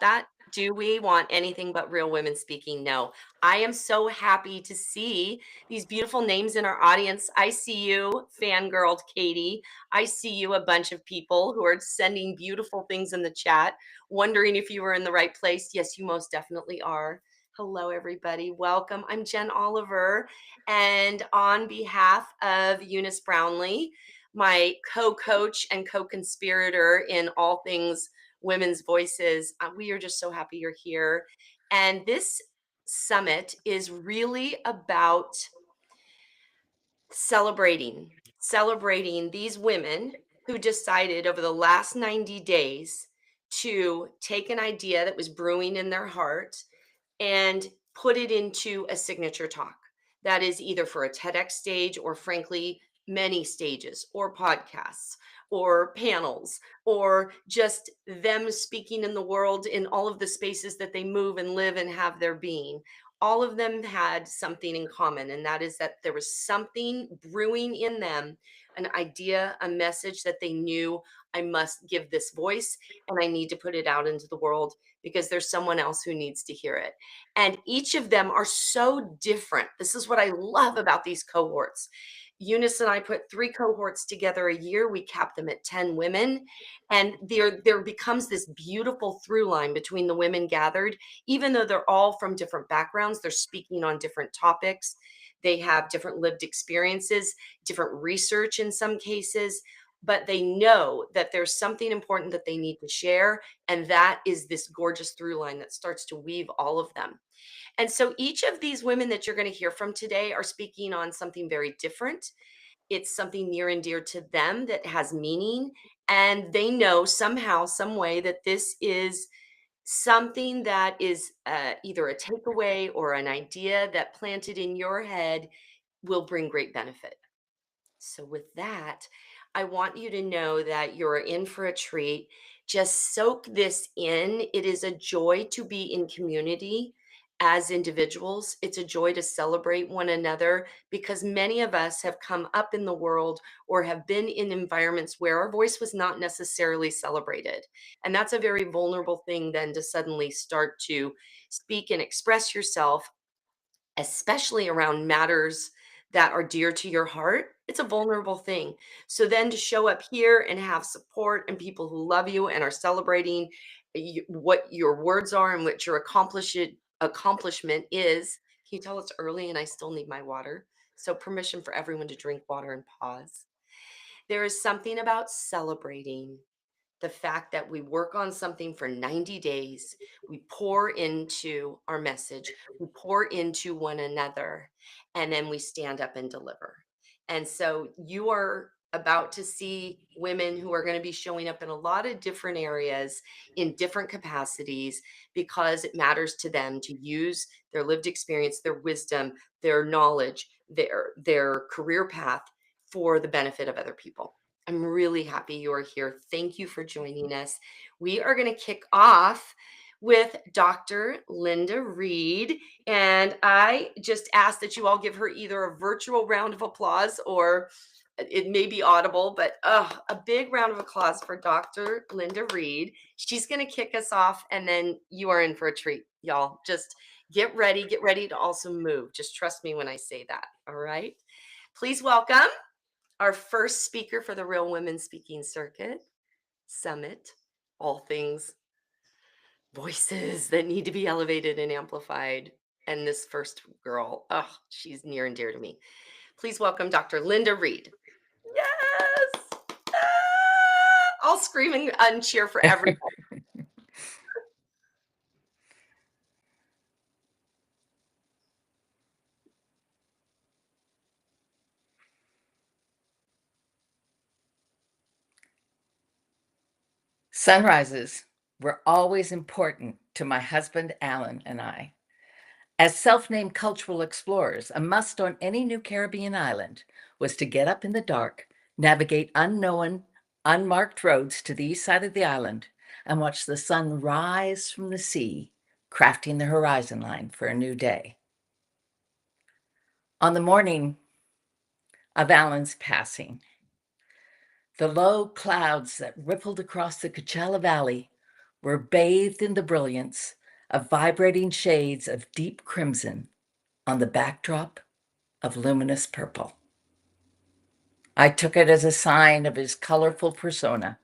that? Do we want anything but real women speaking? No. I am so happy to see these beautiful names in our audience. I see you, fangirled Katie. I see you, a bunch of people who are sending beautiful things in the chat, wondering if you were in the right place. Yes, you most definitely are. Hello, everybody. Welcome. I'm Jen Oliver. And on behalf of Eunice Brownlee, my co coach and co conspirator in all things women's voices. We are just so happy you're here. And this summit is really about celebrating these women who decided over the last 90 days to take an idea that was brewing in their heart and put it into a signature talk that is either for a TEDx stage or, frankly, many stages or podcasts or panels or just them speaking in the world in all of the spaces that they move and live and have their being. All of them had something in common, and that is that there was something brewing in them, an idea, a message that they knew, I must give this voice and I need to put it out into the world because there's someone else who needs to hear it. And each of them are so different. This is what I love about these cohorts. Eunice and I put 3 cohorts together a year. We capped them at 10 women. And there becomes this beautiful through line between the women gathered, even though they're all from different backgrounds, they're speaking on different topics. They have different lived experiences, different research in some cases, but they know that there's something important that they need to share. And that is this gorgeous through line that starts to weave all of them. And so each of these women that you're going to hear from today are speaking on something very different. It's something near and dear to them that has meaning. And they know somehow, some way that this is something that is either a takeaway or an idea that planted in your head will bring great benefit. So, with that, I want you to know that you're in for a treat. Just soak this in. It is a joy to be in community as individuals. It's a joy to celebrate one another because many of us have come up in the world or have been in environments where our voice was not necessarily celebrated. And that's a very vulnerable thing, then, to suddenly start to speak and express yourself, especially around matters that are dear to your heart. It's a vulnerable thing. So then to show up here and have support and people who love you and are celebrating what your words are and what your accomplishment is. Can you tell it's early and I still need my water? So permission for everyone to drink water and pause. There is something about celebrating the fact that we work on something for 90 days, we pour into our message, we pour into one another, and then we stand up and deliver. And so you are about to see women who are going to be showing up in a lot of different areas in different capacities because it matters to them to use their lived experience, their wisdom, their knowledge, their career path for the benefit of other people. I'm really happy you are here. Thank you for joining us. We are going to kick off with Dr. Linda Reed. And I just ask that you all give her either a virtual round of applause or it may be audible, but a big round of applause for Dr. Linda Reed. She's going to kick us off, and then you are in for a treat, y'all. Just get ready to also move. Just trust me when I say that. All right. Please welcome our first speaker for the Real Women Speaking Circuit Summit, all things voices that need to be elevated and amplified. And this first girl, oh, she's near and dear to me. Please welcome Dr. Linda Reed. Yes! I'll scream and cheer for everyone. Sunrises were always important to my husband, Alan, and I. As self named cultural explorers, a must on any new Caribbean island was to get up in the dark, navigate unknown, unmarked roads to the east side of the island, and watch the sun rise from the sea, crafting the horizon line for a new day. On the morning of Alan's passing, the low clouds that rippled across the Coachella Valley were bathed in the brilliance of vibrating shades of deep crimson on the backdrop of luminous purple. I took it as a sign of his colorful persona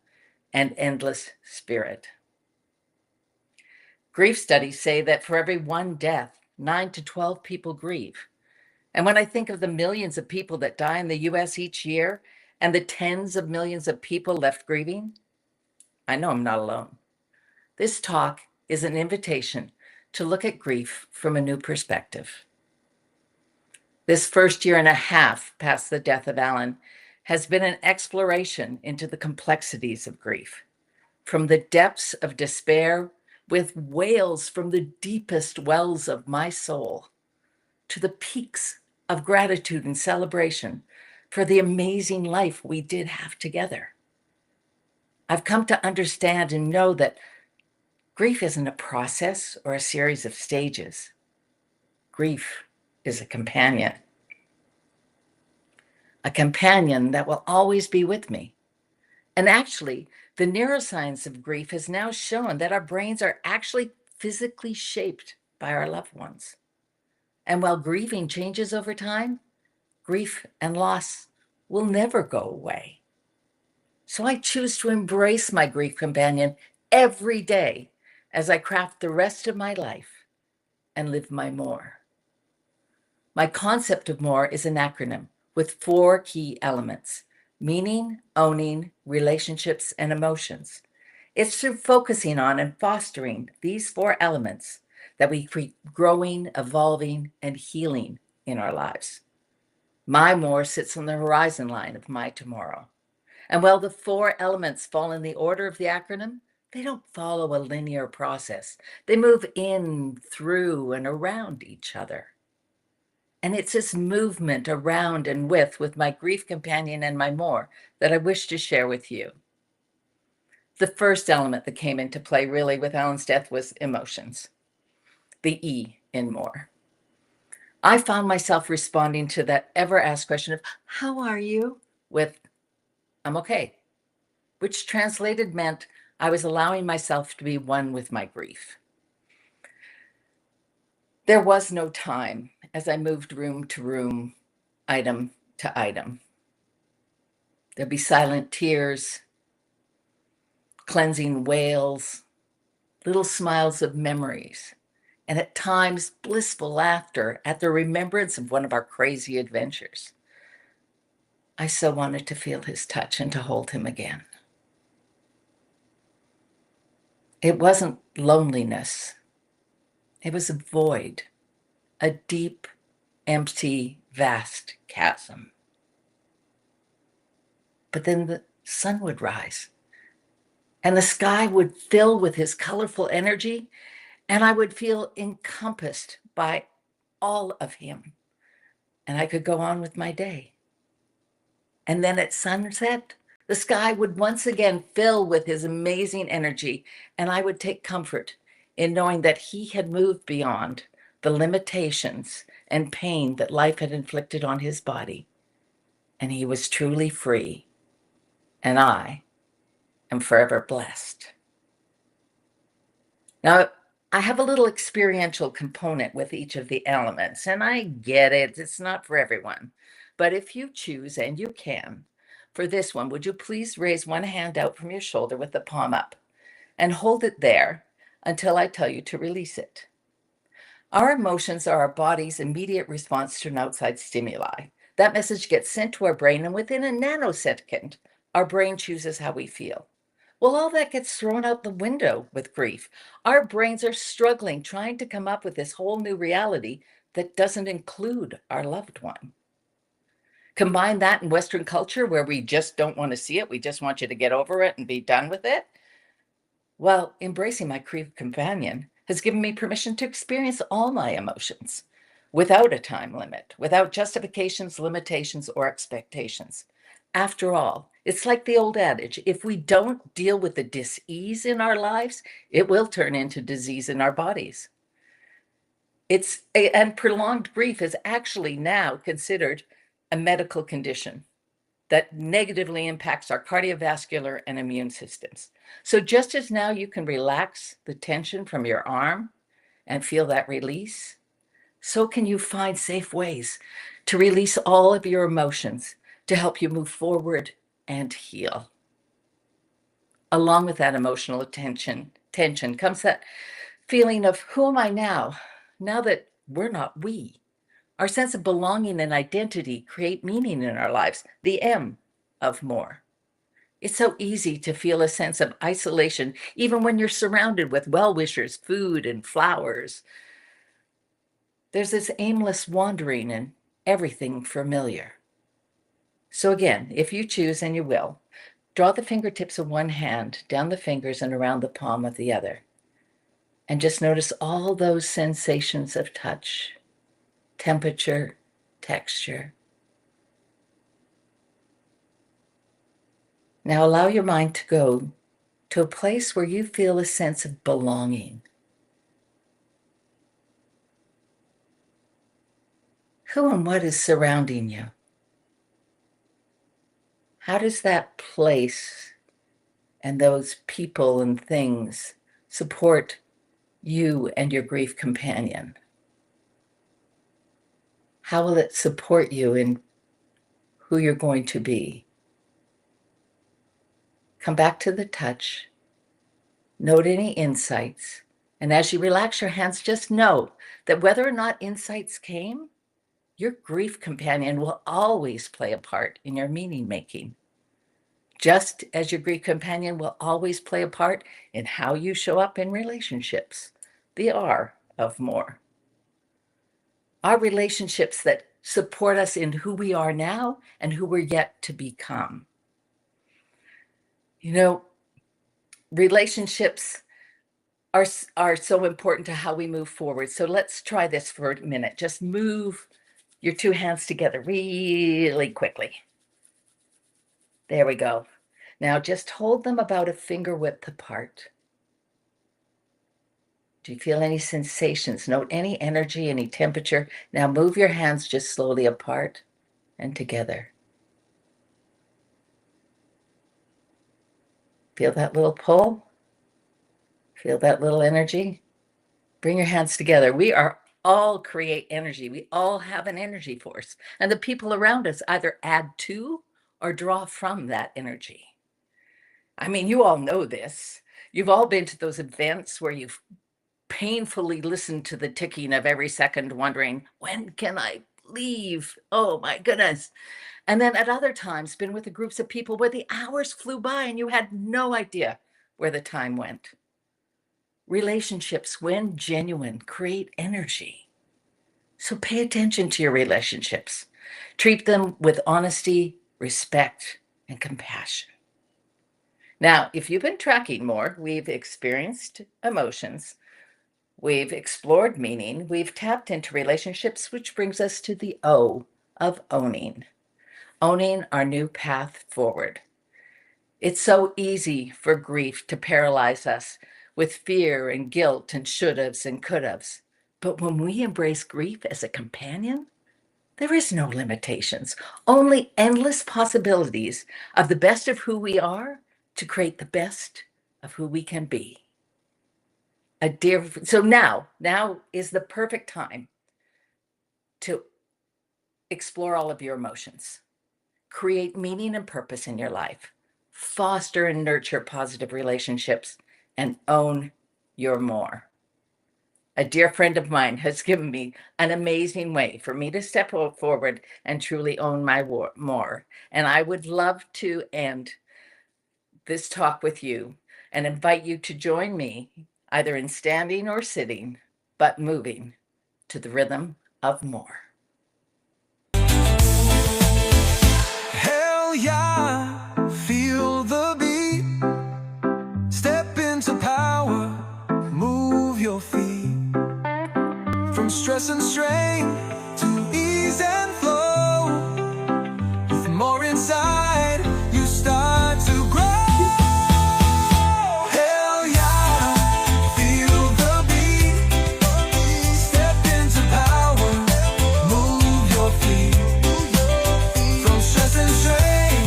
and endless spirit. Grief studies say that for every one death, 9 to 12 people grieve. And when I think of the millions of people that die in the US each year and the tens of millions of people left grieving, I know I'm not alone. This talk is an invitation to look at grief from a new perspective. This first year and a half past the death of Alan has been an exploration into the complexities of grief. From the depths of despair with wails from the deepest wells of my soul to the peaks of gratitude and celebration for the amazing life we did have together. I've come to understand and know that grief isn't a process or a series of stages. Grief is a companion that will always be with me. And actually, the neuroscience of grief has now shown that our brains are actually physically shaped by our loved ones. And while grieving changes over time, grief and loss will never go away. So I choose to embrace my grief companion every day as I craft the rest of my life and live my more. My concept of more is an acronym with 4 key elements: meaning, owning, relationships, and emotions. It's through focusing on and fostering these 4 elements that we create growing, evolving, and healing in our lives. My more sits on the horizon line of my tomorrow. And while the 4 elements fall in the order of the acronym, they don't follow a linear process. They move in, through, and around each other. And it's this movement around and with my grief companion and my more that I wish to share with you. The first element that came into play really with Alan's death was emotions, the E in more. I found myself responding to that ever asked question of, how are you? With, I'm okay, which translated meant I was allowing myself to be one with my grief. There was no time as I moved room to room, item to item. There'd be silent tears, cleansing wails, little smiles of memories, and at times blissful laughter at the remembrance of one of our crazy adventures. I so wanted to feel his touch and to hold him again. It wasn't loneliness. It was a void, a deep, empty, vast chasm. But then the sun would rise and the sky would fill with his colorful energy, and I would feel encompassed by all of him, and I could go on with my day. And then at sunset, the sky would once again fill with his amazing energy, and I would take comfort in knowing that he had moved beyond the limitations and pain that life had inflicted on his body, and he was truly free, and I am forever blessed. Now, I have a little experiential component with each of the elements, and I get it, it's not for everyone. But if you choose, and you can, for this one, would you please raise one hand out from your shoulder with the palm up and hold it there until I tell you to release it? Our emotions are our body's immediate response to an outside stimuli. That message gets sent to our brain, and within a nanosecond, our brain chooses how we feel. Well, all that gets thrown out the window with grief. Our brains are struggling, trying to come up with this whole new reality that doesn't include our loved one. Combine that in Western culture where we just don't want to see it. We just want you to get over it and be done with it. Well, embracing my grief companion has given me permission to experience all my emotions without a time limit, without justifications, limitations, or expectations. After all, it's like the old adage, if we don't deal with the dis-ease in our lives, it will turn into disease in our bodies. And prolonged grief is actually now considered a medical condition. that negatively impacts our cardiovascular and immune systems. So just as now you can relax the tension from your arm and feel that release, so can you find safe ways to release all of your emotions to help you move forward and heal. Along with that emotional tension comes that feeling of who am I now? Now that we're not we. Our sense of belonging and identity create meaning in our lives, the M of more. It's so easy to feel a sense of isolation, even when you're surrounded with well-wishers, food, and flowers. There's this aimless wandering and everything familiar. So again, if you choose, and you will, draw the fingertips of one hand down the fingers and around the palm of the other. And just notice all those sensations of touch, temperature, texture. Now allow your mind to go to a place where you feel a sense of belonging. Who and what is surrounding you? How does that place and those people and things support you and your grief companion? How will it support you in who you're going to be? Come back to the touch. Note any insights. And as you relax your hands, just know that whether or not insights came, your grief companion will always play a part in your meaning making. Just as your grief companion will always play a part in how you show up in relationships, the R of more. Our relationships that support us in who we are now and who we're yet to become. You know, relationships are so important to how we move forward. So let's try this for a minute. Just move your two hands together really quickly. There we go. Now just hold them about a finger width apart. Do you feel any sensations? Note any energy, any temperature. Now move your hands just slowly apart and together. Feel that little pull? Feel that little energy? Bring your hands together. We are all create energy. We all have an energy force. And the people around us either add to or draw from that energy. I mean, you all know this. You've all been to those events where you've painfully listened to the ticking of every second, wondering, when can I leave? Oh my goodness. And then at other times, been with the groups of people where the hours flew by and you had no idea where the time went. Relationships, when genuine, create energy. So pay attention to your relationships. Treat them with honesty, respect, and compassion. Now, if you've been tracking more, we've experienced emotions, we've explored meaning, we've tapped into relationships, which brings us to the O of owning. Owning our new path forward. It's so easy for grief to paralyze us with fear and guilt and should-haves and could-haves. But when we embrace grief as a companion, there is no limitations, only endless possibilities of the best of who we are to create the best of who we can be. So now is the perfect time to explore all of your emotions, create meaning and purpose in your life, foster and nurture positive relationships, and own your more. A dear friend of mine has given me an amazing way for me to step forward and truly own my more. And I would love to end this talk with you and invite you to join me either in standing or sitting, but moving to the rhythm of more. Hell yeah, feel the beat. Step into power, move your feet. From stress and strain to ease and flow. With more inside, you start to grow. Hell yeah, feel the beat. Step into power, move your feet. From stress and strain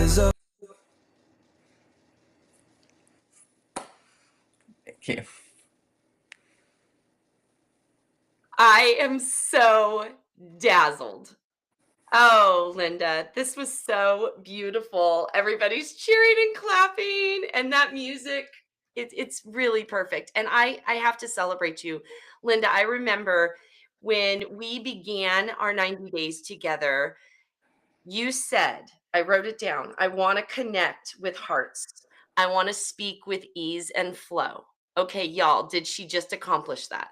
rise up. Thank you. I am so dazzled. Oh, Linda, this was so beautiful. Everybody's cheering and clapping, and that music, it's really perfect. And I have to celebrate you, Linda. I remember when we began our 90 days together, you said, I wrote it down, I want to connect with hearts. I want to speak with ease and flow. Okay, y'all, did she just accomplish that?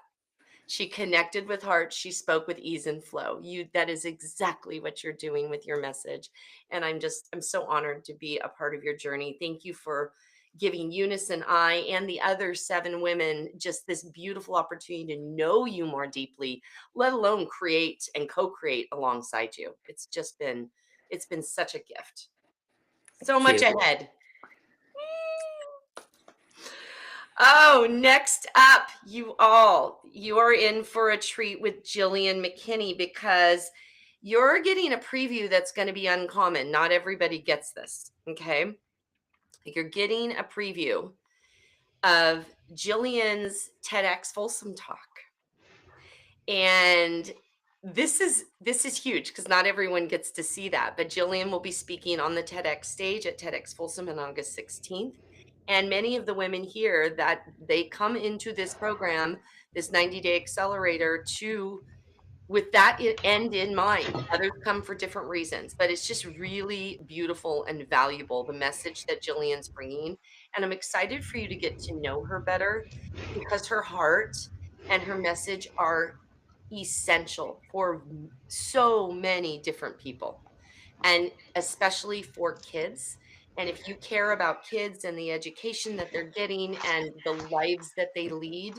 She connected with heart. She spoke with ease and flow. That is exactly what you're doing with your message. And I'm so honored to be a part of your journey. Thank you for giving Eunice and I and the other 7 women just this beautiful opportunity to know you more deeply, let alone create and co-create alongside you. It's been such a gift. So Thank much you. ahead. Oh, next up, you are in for a treat with Jillian McKinney because you're getting a preview that's going to be uncommon. Not everybody gets this. Okay. You're getting a preview of Jillian's TEDx Folsom talk. And this is huge because not everyone gets to see that. But Jillian will be speaking on the TEDx stage at TEDx Folsom on August 16th. And many of the women here that they come into this program, this 90-day accelerator, with that end in mind. Others come for different reasons, but it's just really beautiful and valuable, the message that Jillian's bringing. And I'm excited for you to get to know her better because her heart and her message are essential for so many different people, and especially for kids. And if you care about kids and the education that they're getting and the lives that they lead,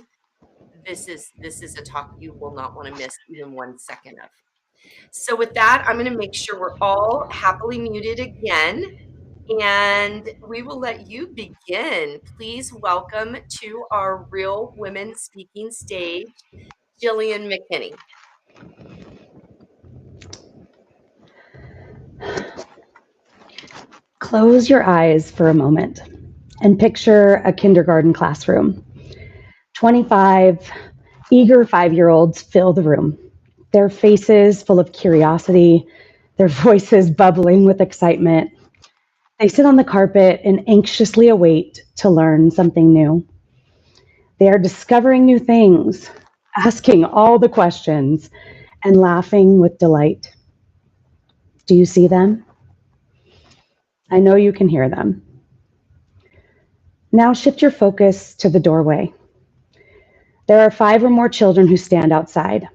this is a talk you will not want to miss even 1 second of. So with that, I'm going to make sure we're all happily muted again, and we will let you begin. Please welcome to our Real Women Speaking stage, Jillian McKinney. Close your eyes for a moment and picture a kindergarten classroom. 25 eager 5-year-olds fill the room, their faces full of curiosity, their voices bubbling with excitement. They sit on the carpet and anxiously await to learn something new. They are discovering new things, asking all the questions, and laughing with delight. Do you see them? I know you can hear them. Now shift your focus to the doorway. There are 5 or more children who stand outside.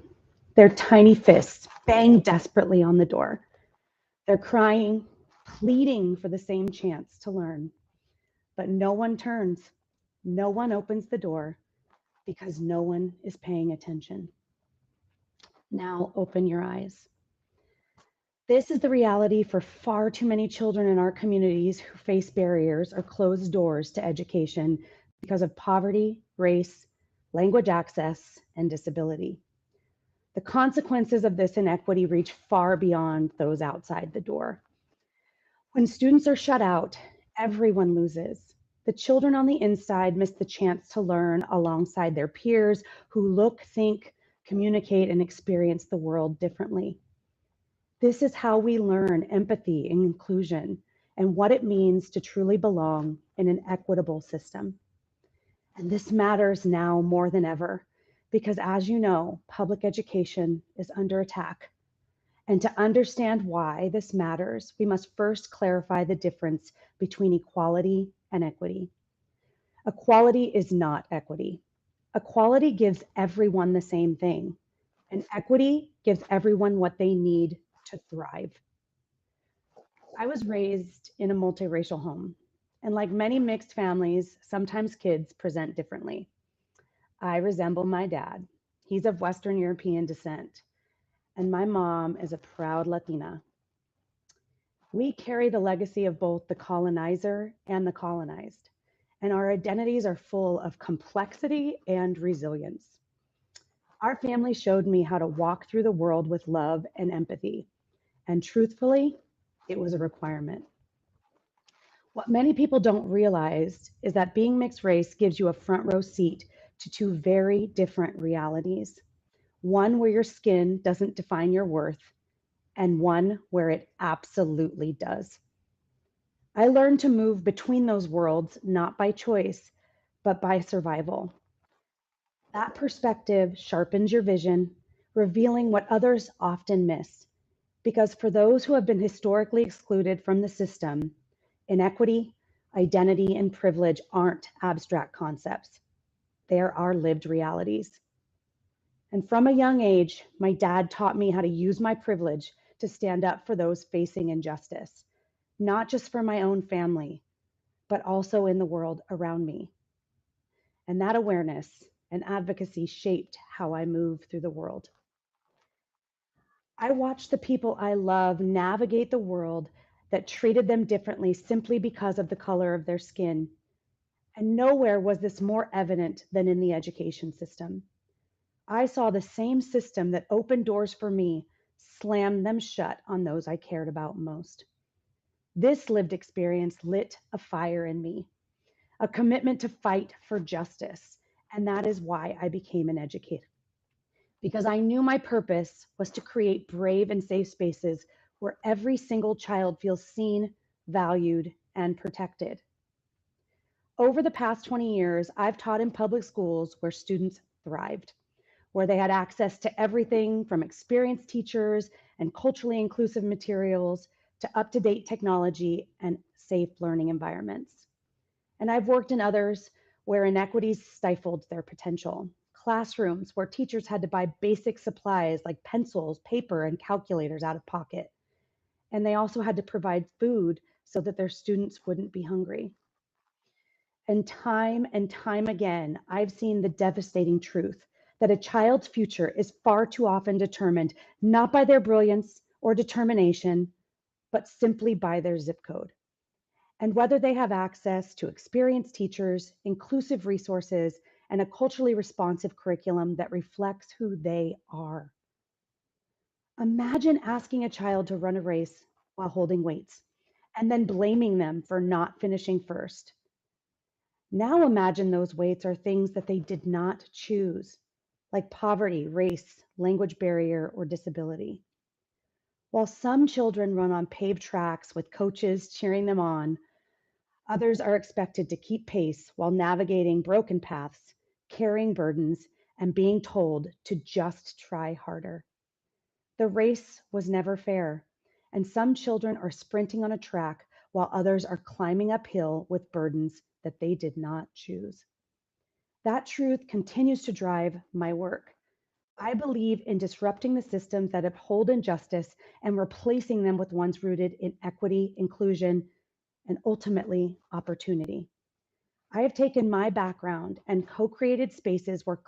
Their tiny fists bang desperately on the door. They're crying, pleading for the same chance to learn. But no one turns. No one opens the door because no one is paying attention. Now open your eyes. This is the reality for far too many children in our communities who face barriers or closed doors to education because of poverty, race, language access, and disability. The consequences of this inequity reach far beyond those outside the door. When students are shut out, everyone loses. The children on the inside miss the chance to learn alongside their peers who look, think, communicate, and experience the world differently. This is how we learn empathy and inclusion and what it means to truly belong in an equitable system. And this matters now more than ever, because as you know, public education is under attack. And to understand why this matters, we must first clarify the difference between equality and equity. Equality is not equity. Equality gives everyone the same thing, and equity gives everyone what they need to thrive. I was raised in a multiracial home, and like many mixed families, sometimes kids present differently. I resemble my dad. He's of Western European descent, and my mom is a proud Latina. We carry the legacy of both the colonizer and the colonized, and our identities are full of complexity and resilience. Our family showed me how to walk through the world with love and empathy, and truthfully, it was a requirement. What many people don't realize is that being mixed race gives you a front row seat to two very different realities. One where your skin doesn't define your worth, and one where it absolutely does. I learned to move between those worlds not by choice, but by survival. That perspective sharpens your vision, revealing what others often miss. Because for those who have been historically excluded from the system, inequity, identity, and privilege aren't abstract concepts. They are our lived realities. And from a young age, my dad taught me how to use my privilege to stand up for those facing injustice, not just for my own family, but also in the world around me. And that awareness and advocacy shaped how I move through the world. I watched the people I love navigate the world that treated them differently simply because of the color of their skin. And nowhere was this more evident than in the education system. I saw the same system that opened doors for me slam them shut on those I cared about most. This lived experience lit a fire in me, a commitment to fight for justice. And that is why I became an educator, because I knew my purpose was to create brave and safe spaces where every single child feels seen, valued, and protected. Over the past 20 years, I've taught in public schools where students thrived, where they had access to everything from experienced teachers and culturally inclusive materials to up-to-date technology and safe learning environments. And I've worked in others where inequities stifled their potential. Classrooms where teachers had to buy basic supplies like pencils, paper, and calculators out of pocket. And they also had to provide food so that their students wouldn't be hungry. And time again, I've seen the devastating truth that a child's future is far too often determined not by their brilliance or determination, but simply by their zip code and whether they have access to experienced teachers, inclusive resources, and a culturally responsive curriculum that reflects who they are. Imagine asking a child to run a race while holding weights and then blaming them for not finishing first. Now imagine those weights are things that they did not choose, like poverty, race, language barrier, or disability. While some children run on paved tracks with coaches cheering them on, others are expected to keep pace while navigating broken paths, carrying burdens, and being told to just try harder. The race was never fair, and some children are sprinting on a track while others are climbing uphill with burdens that they did not choose. That truth continues to drive my work. I believe in disrupting the systems that uphold injustice and replacing them with ones rooted in equity, inclusion, and ultimately opportunity. I have taken my background and co-created spaces where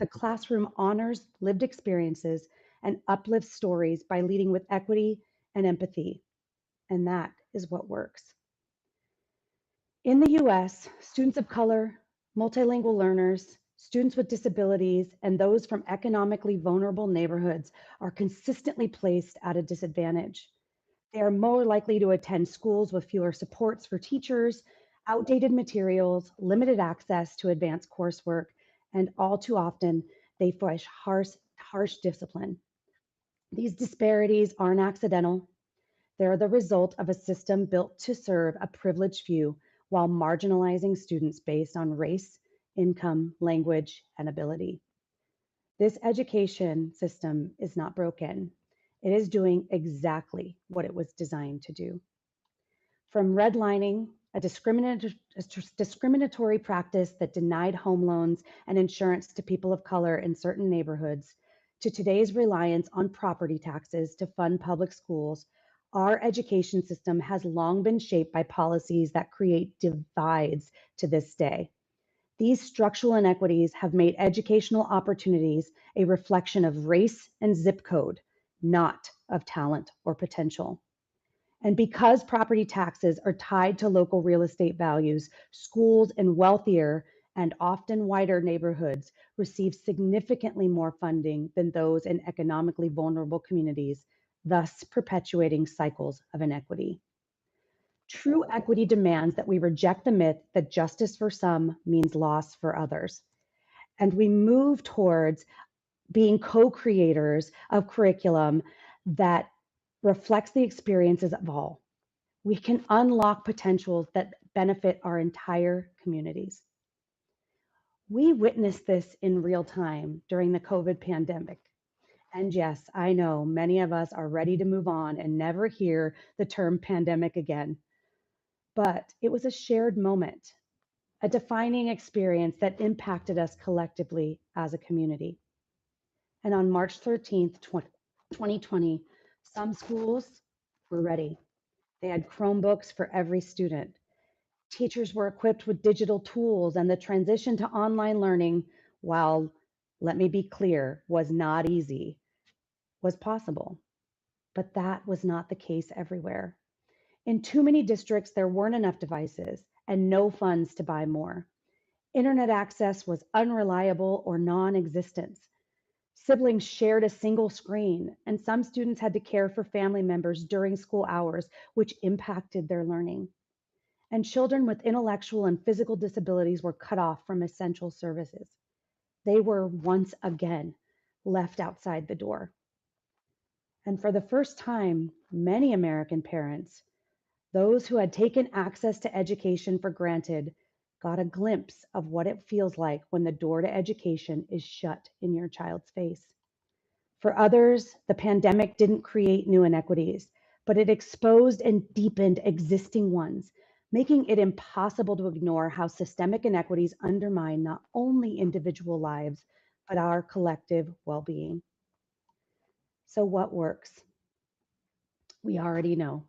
the classroom honors lived experiences and uplifts stories by leading with equity and empathy. And that is what works. In the US, students of color, multilingual learners, students with disabilities, and those from economically vulnerable neighborhoods are consistently placed at a disadvantage. They are more likely to attend schools with fewer supports for teachers, outdated materials, limited access to advanced coursework, and all too often, they face harsh discipline. These disparities aren't accidental. They're the result of a system built to serve a privileged few while marginalizing students based on race, income, language, and ability. This education system is not broken. It is doing exactly what it was designed to do. From redlining, a discriminatory practice that denied home loans and insurance to people of color in certain neighborhoods, to today's reliance on property taxes to fund public schools, our education system has long been shaped by policies that create divides to this day. These structural inequities have made educational opportunities a reflection of race and zip code, not of talent or potential. And because property taxes are tied to local real estate values, schools in wealthier and often whiter neighborhoods receive significantly more funding than those in economically vulnerable communities, thus perpetuating cycles of inequity. True equity demands that we reject the myth that justice for some means loss for others. And we move towards being co-creators of curriculum that reflects the experiences of all. We can unlock potentials that benefit our entire communities. We witnessed this in real time during the COVID pandemic. And yes, I know many of us are ready to move on and never hear the term pandemic again. But it was a shared moment, a defining experience that impacted us collectively as a community. And on March 13th, 2020, some schools were ready. They had Chromebooks for every student. Teachers were equipped with digital tools, and the transition to online learning, while, let me be clear, was not easy, was possible. But that was not the case everywhere. In too many districts, there weren't enough devices and no funds to buy more. Internet access was unreliable or non-existent. Siblings shared a single screen, and some students had to care for family members during school hours, which impacted their learning. And children with intellectual and physical disabilities were cut off from essential services. They were once again left outside the door. And for the first time, many American parents, those who had taken access to education for granted, got a glimpse of what it feels like when the door to education is shut in your child's face. For others, the pandemic didn't create new inequities, but it exposed and deepened existing ones, making it impossible to ignore how systemic inequities undermine not only individual lives, but our collective well-being. So what works? We already know.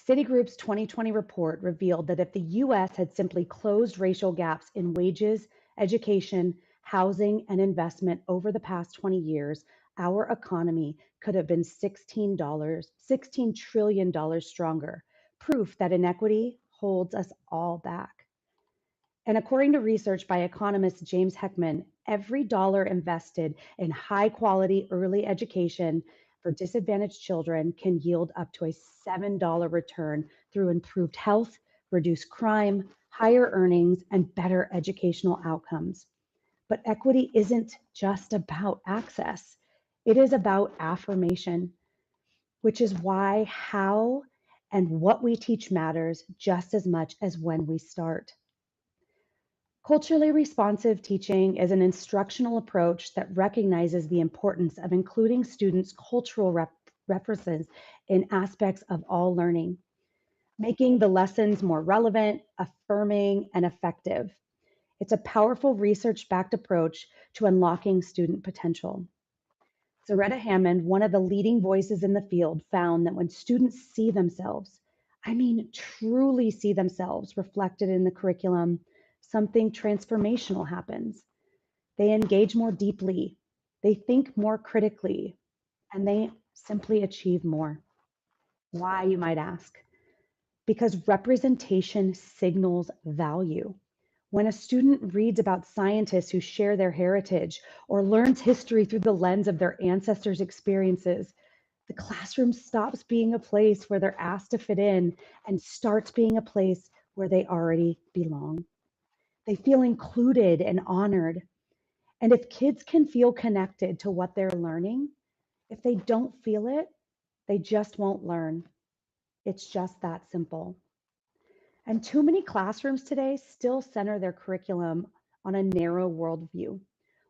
Citigroup's 2020 report revealed that if the US had simply closed racial gaps in wages, education, housing, and investment over the past 20 years, our economy could have been $16 trillion stronger, proof that inequity holds us all back. And according to research by economist James Heckman, every dollar invested in high quality early education for disadvantaged children can yield up to a $7 return through improved health, reduced crime, higher earnings, and better educational outcomes. But equity isn't just about access. It is about affirmation, which is why how and what we teach matters just as much as when we start. Culturally responsive teaching is an instructional approach that recognizes the importance of including students' cultural references in aspects of all learning, making the lessons more relevant, affirming, and effective. It's a powerful research-backed approach to unlocking student potential. Zaretta Hammond, one of the leading voices in the field, found that when students see themselves, I mean truly see themselves reflected in the curriculum, something transformational happens. They engage more deeply, they think more critically, and they simply achieve more. Why, you might ask? Because representation signals value. When a student reads about scientists who share their heritage or learns history through the lens of their ancestors' experiences, the classroom stops being a place where they're asked to fit in and starts being a place where they already belong. They feel included and honored. And if kids can feel connected to what they're learning, if they don't feel it, they just won't learn. It's just that simple. And too many classrooms today still center their curriculum on a narrow worldview,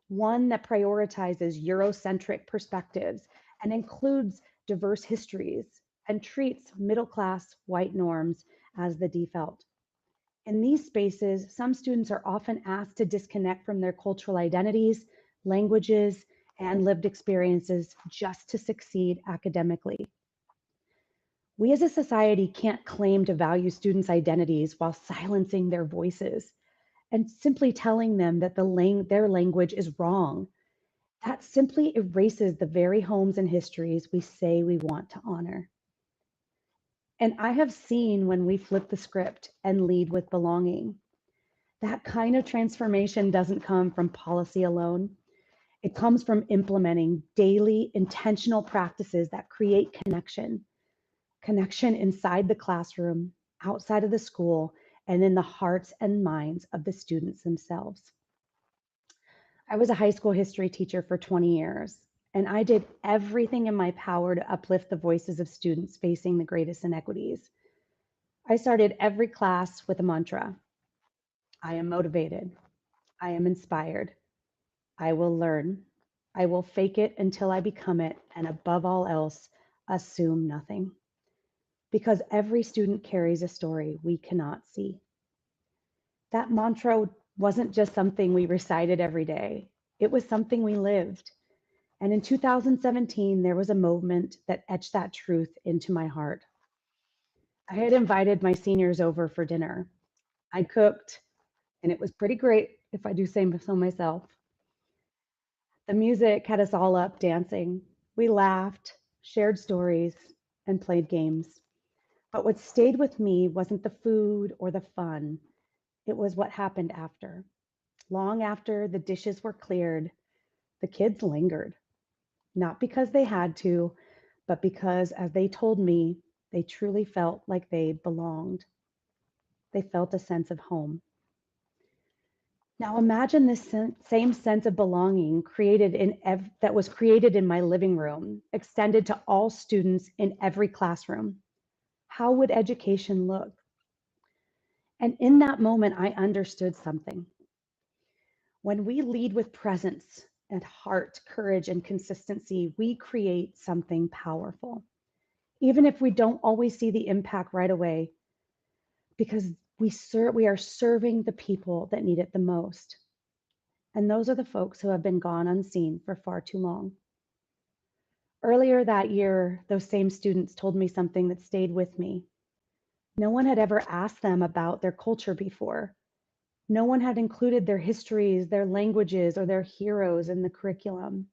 one that prioritizes Eurocentric perspectives and includes diverse histories and treats middle-class white norms as the default. In these spaces, some students are often asked to disconnect from their cultural identities, languages, and lived experiences just to succeed academically. We as a society can't claim to value students' identities while silencing their voices and simply telling them that their language is wrong. That simply erases the very homes and histories we say we want to honor. And I have seen when we flip the script and lead with belonging. That kind of transformation doesn't come from policy alone. It comes from implementing daily intentional practices that create connection inside the classroom, outside of the school, and in the hearts and minds of the students themselves. I was a high school history teacher for 20 years, and I did everything in my power to uplift the voices of students facing the greatest inequities. I started every class with a mantra: I am motivated, I am inspired, I will learn, I will fake it until I become it, and above all else, assume nothing. Because every student carries a story we cannot see. That mantra wasn't just something we recited every day, it was something we lived. And in 2017, there was a moment that etched that truth into my heart. I had invited my seniors over for dinner. I cooked, and it was pretty great, if I do say so myself. The music had us all up dancing. We laughed, shared stories, and played games. But what stayed with me wasn't the food or the fun, it was what happened after. Long after the dishes were cleared, the kids lingered, not because they had to, but because, as they told me, they truly felt like they belonged. They felt a sense of home. Now imagine this same sense of belonging that was created in my living room, extended to all students in every classroom. How would education look? And in that moment, I understood something. When we lead with presence and heart, courage, and consistency, we create something powerful. Even if we don't always see the impact right away, because we are serving the people that need it the most. And those are the folks who have been gone unseen for far too long. Earlier that year, those same students told me something that stayed with me. No one had ever asked them about their culture before. No one had included their histories, their languages, or their heroes in the curriculum.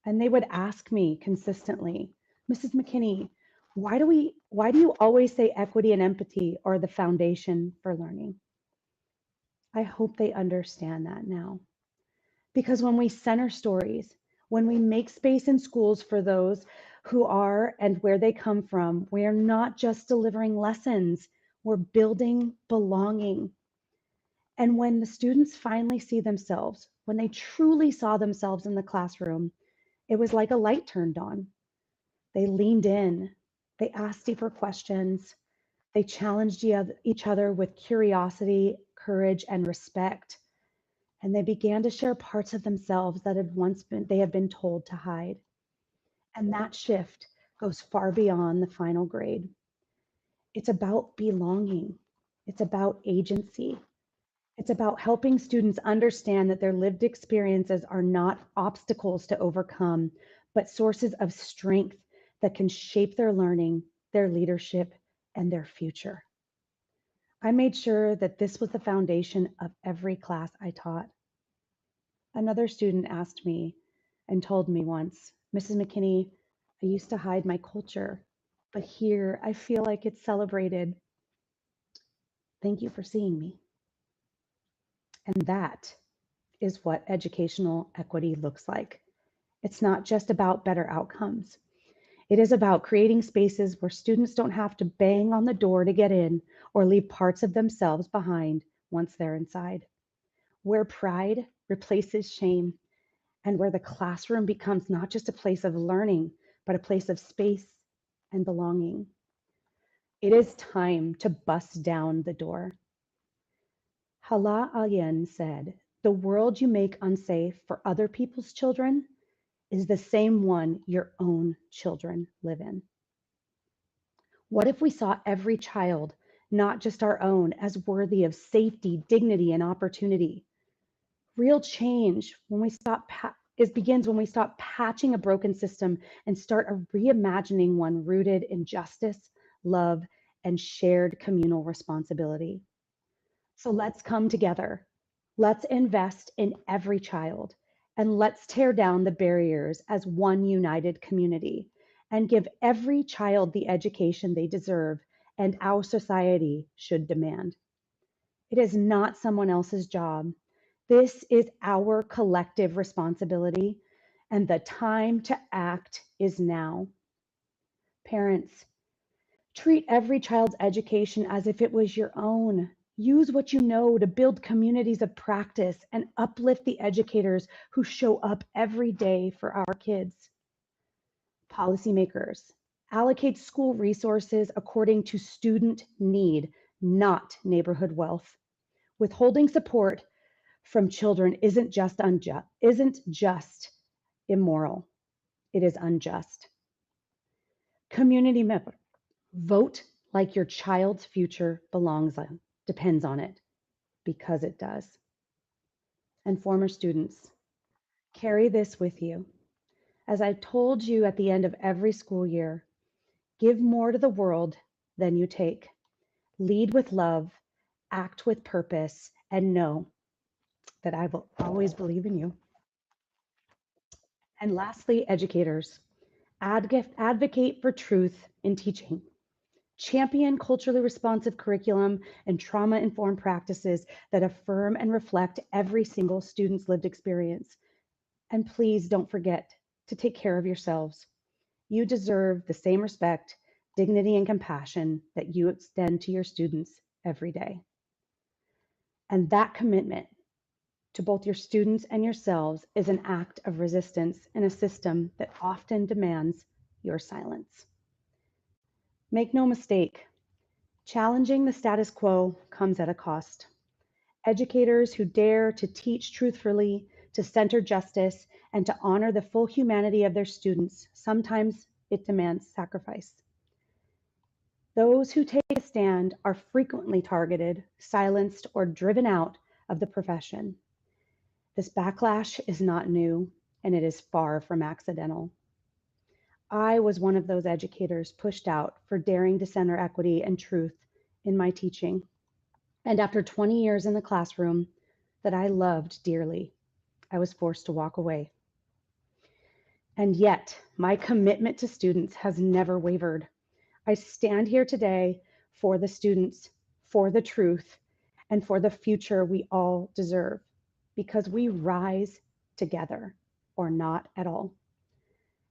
And they would ask me consistently, Mrs. McKinney, why do you always say equity and empathy are the foundation for learning? I hope they understand that now. Because when we center stories, when we make space in schools for those who are and where they come from, we are not just delivering lessons, we're building belonging. And when the students finally see themselves, when they truly saw themselves in the classroom, it was like a light turned on. They leaned in, they asked deeper questions, they challenged each other with curiosity, courage, and respect. And they began to share parts of themselves that they had been told to hide. And that shift goes far beyond the final grade. It's about belonging. It's about agency. It's about helping students understand that their lived experiences are not obstacles to overcome, but sources of strength that can shape their learning, their leadership, and their future. I made sure that this was the foundation of every class I taught. Another student asked me and told me once, Mrs. McKinney, I used to hide my culture, but here I feel like it's celebrated. Thank you for seeing me. And that is what educational equity looks like. It's not just about better outcomes. It is about creating spaces where students don't have to bang on the door to get in or leave parts of themselves behind once they're inside. Where pride replaces shame, and where the classroom becomes not just a place of learning, but a place of space and belonging. It is time to bust down the door. Hala Alyen said, "The world you make unsafe for other people's children is the same one your own children live in." What if we saw every child, not just our own, as worthy of safety, dignity, and opportunity? Real change begins when we stop patching a broken system and start reimagining one rooted in justice, love, and shared communal responsibility. So let's come together. Let's invest in every child, and let's tear down the barriers as one united community and give every child the education they deserve and our society should demand. It is not someone else's job. This is our collective responsibility, and the time to act is now. Parents, Treat every child's education as if it was your own. Use what you know to build communities of practice and uplift the educators who show up every day for our kids. Policymakers, allocate school resources according to student need, not neighborhood wealth. Withholding support from children isn't just immoral, it is unjust. Community member, vote like your child's future depends on it, because it does. And former students, carry this with you. As I told you at the end of every school year, give more to the world than you take. Lead with love, act with purpose, and know that I will always believe in you. And lastly, educators, advocate for truth in teaching. Champion culturally responsive curriculum and trauma-informed practices that affirm and reflect every single student's lived experience. And please don't forget to take care of yourselves. You deserve the same respect, dignity, and compassion that you extend to your students every day. And that commitment to both your students and yourselves is an act of resistance in a system that often demands your silence. Make no mistake, challenging the status quo comes at a cost. Educators who dare to teach truthfully, to center justice, and to honor the full humanity of their students, sometimes it demands sacrifice. Those who take a stand are frequently targeted, silenced, or driven out of the profession. This backlash is not new, and it is far from accidental. I was one of those educators pushed out for daring to center equity and truth in my teaching. And after 20 years in the classroom that I loved dearly, I was forced to walk away. And yet, my commitment to students has never wavered. I stand here today for the students, for the truth, and for the future we all deserve, because we rise together, or not at all.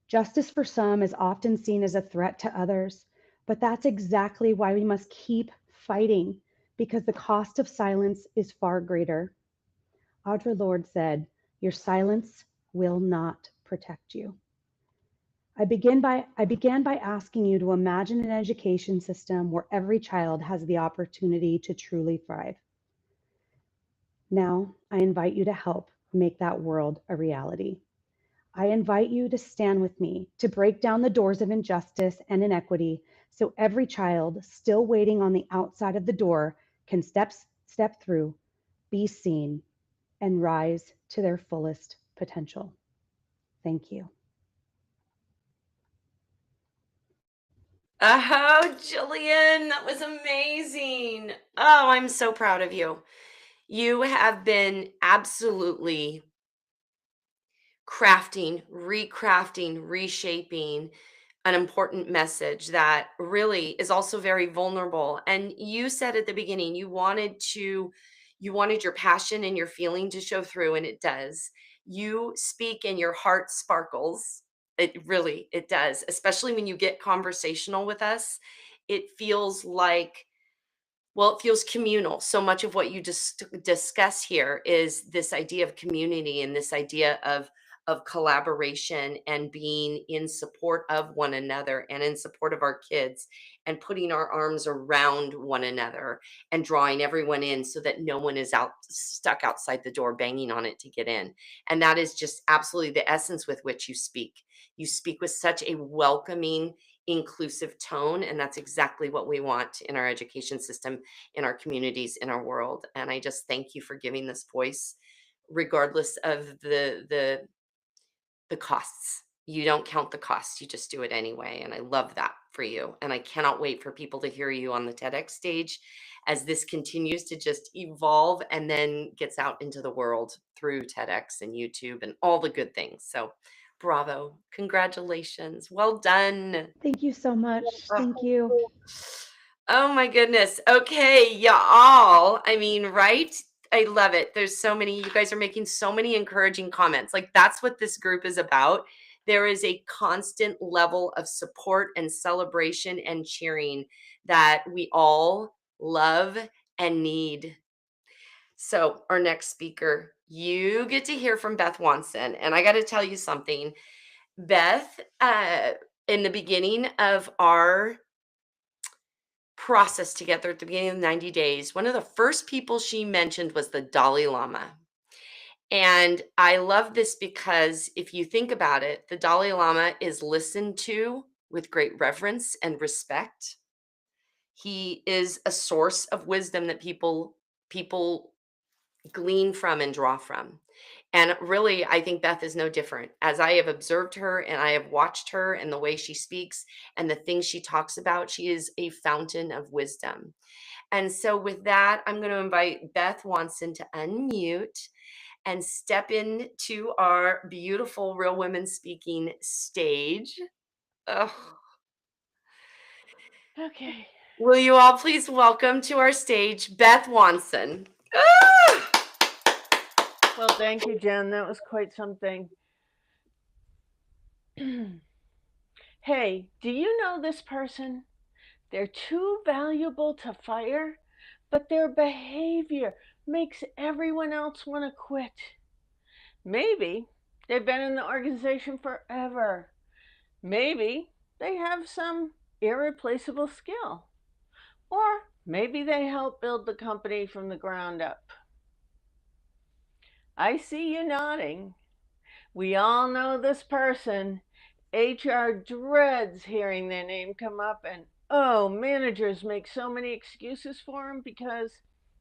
Justice for some is often seen as a threat to others, but that's exactly why we must keep fighting, because the cost of silence is far greater. Audre Lorde said, "Your silence will not protect you." I began by asking you to imagine an education system where every child has the opportunity to truly thrive. Now, I invite you to help make that world a reality. I invite you to stand with me to break down the doors of injustice and inequity so every child still waiting on the outside of the door can step through, be seen, and rise to their fullest potential. Thank you. Oh, Jillian, that was amazing. Oh, I'm so proud of you. You have been absolutely crafting, recrafting, reshaping an important message that really is also very vulnerable. And you said at the beginning you wanted your passion and your feeling to show through, and it does. You speak and your heart sparkles. It does, especially when you get conversational with us. It feels like, well, it feels communal. So much of what you just discuss here is this idea of community and this idea of collaboration and being in support of one another and in support of our kids and putting our arms around one another and drawing everyone in so that no one is stuck outside the door banging on it to get in. And that is just absolutely the essence with which you speak. You speak with such a welcoming, inclusive tone, and that's exactly what we want in our education system, in our communities, in our world. And I just thank you for giving this voice, regardless of the costs. You don't count the costs, you just do it anyway. And I love that for you. And I cannot wait for people to hear you on the TEDx stage as this continues to just evolve and then gets out into the world through TEDx and YouTube and all the good things. So bravo, congratulations, well done. Thank you so much. Thank you. Oh my goodness. Okay, y'all. I mean, right? I love it. There's so many, you guys are making so many encouraging comments. Like, that's what this group is about. There is a constant level of support and celebration and cheering that we all love and need. So, our next speaker, you get to hear from Beth Watson. And I got to tell you something. Beth, in the beginning of our process together at the beginning of 90 days, one of the first people she mentioned was the Dalai Lama. And I love this because if you think about it, the Dalai Lama is listened to with great reverence and respect. He is a source of wisdom that people glean from and draw from. And really, I think Beth is no different. As I have observed her and I have watched her and the way she speaks and the things she talks about, she is a fountain of wisdom. And so, with that, I'm going to invite Beth Watson to unmute and step into our beautiful Real Women Speaking stage. Oh, Okay. will you all please welcome to our stage Beth Watson? Ah! Well, thank you, Jen. That was quite something. Hey, do you know this person? They're too valuable to fire, but their behavior makes everyone else want to quit. Maybe they've been in the organization forever. Maybe they have some irreplaceable skill. Or maybe they helped build the company from the ground up. I see you nodding. We all know this person. HR dreads hearing their name come up, and oh, managers make so many excuses for them because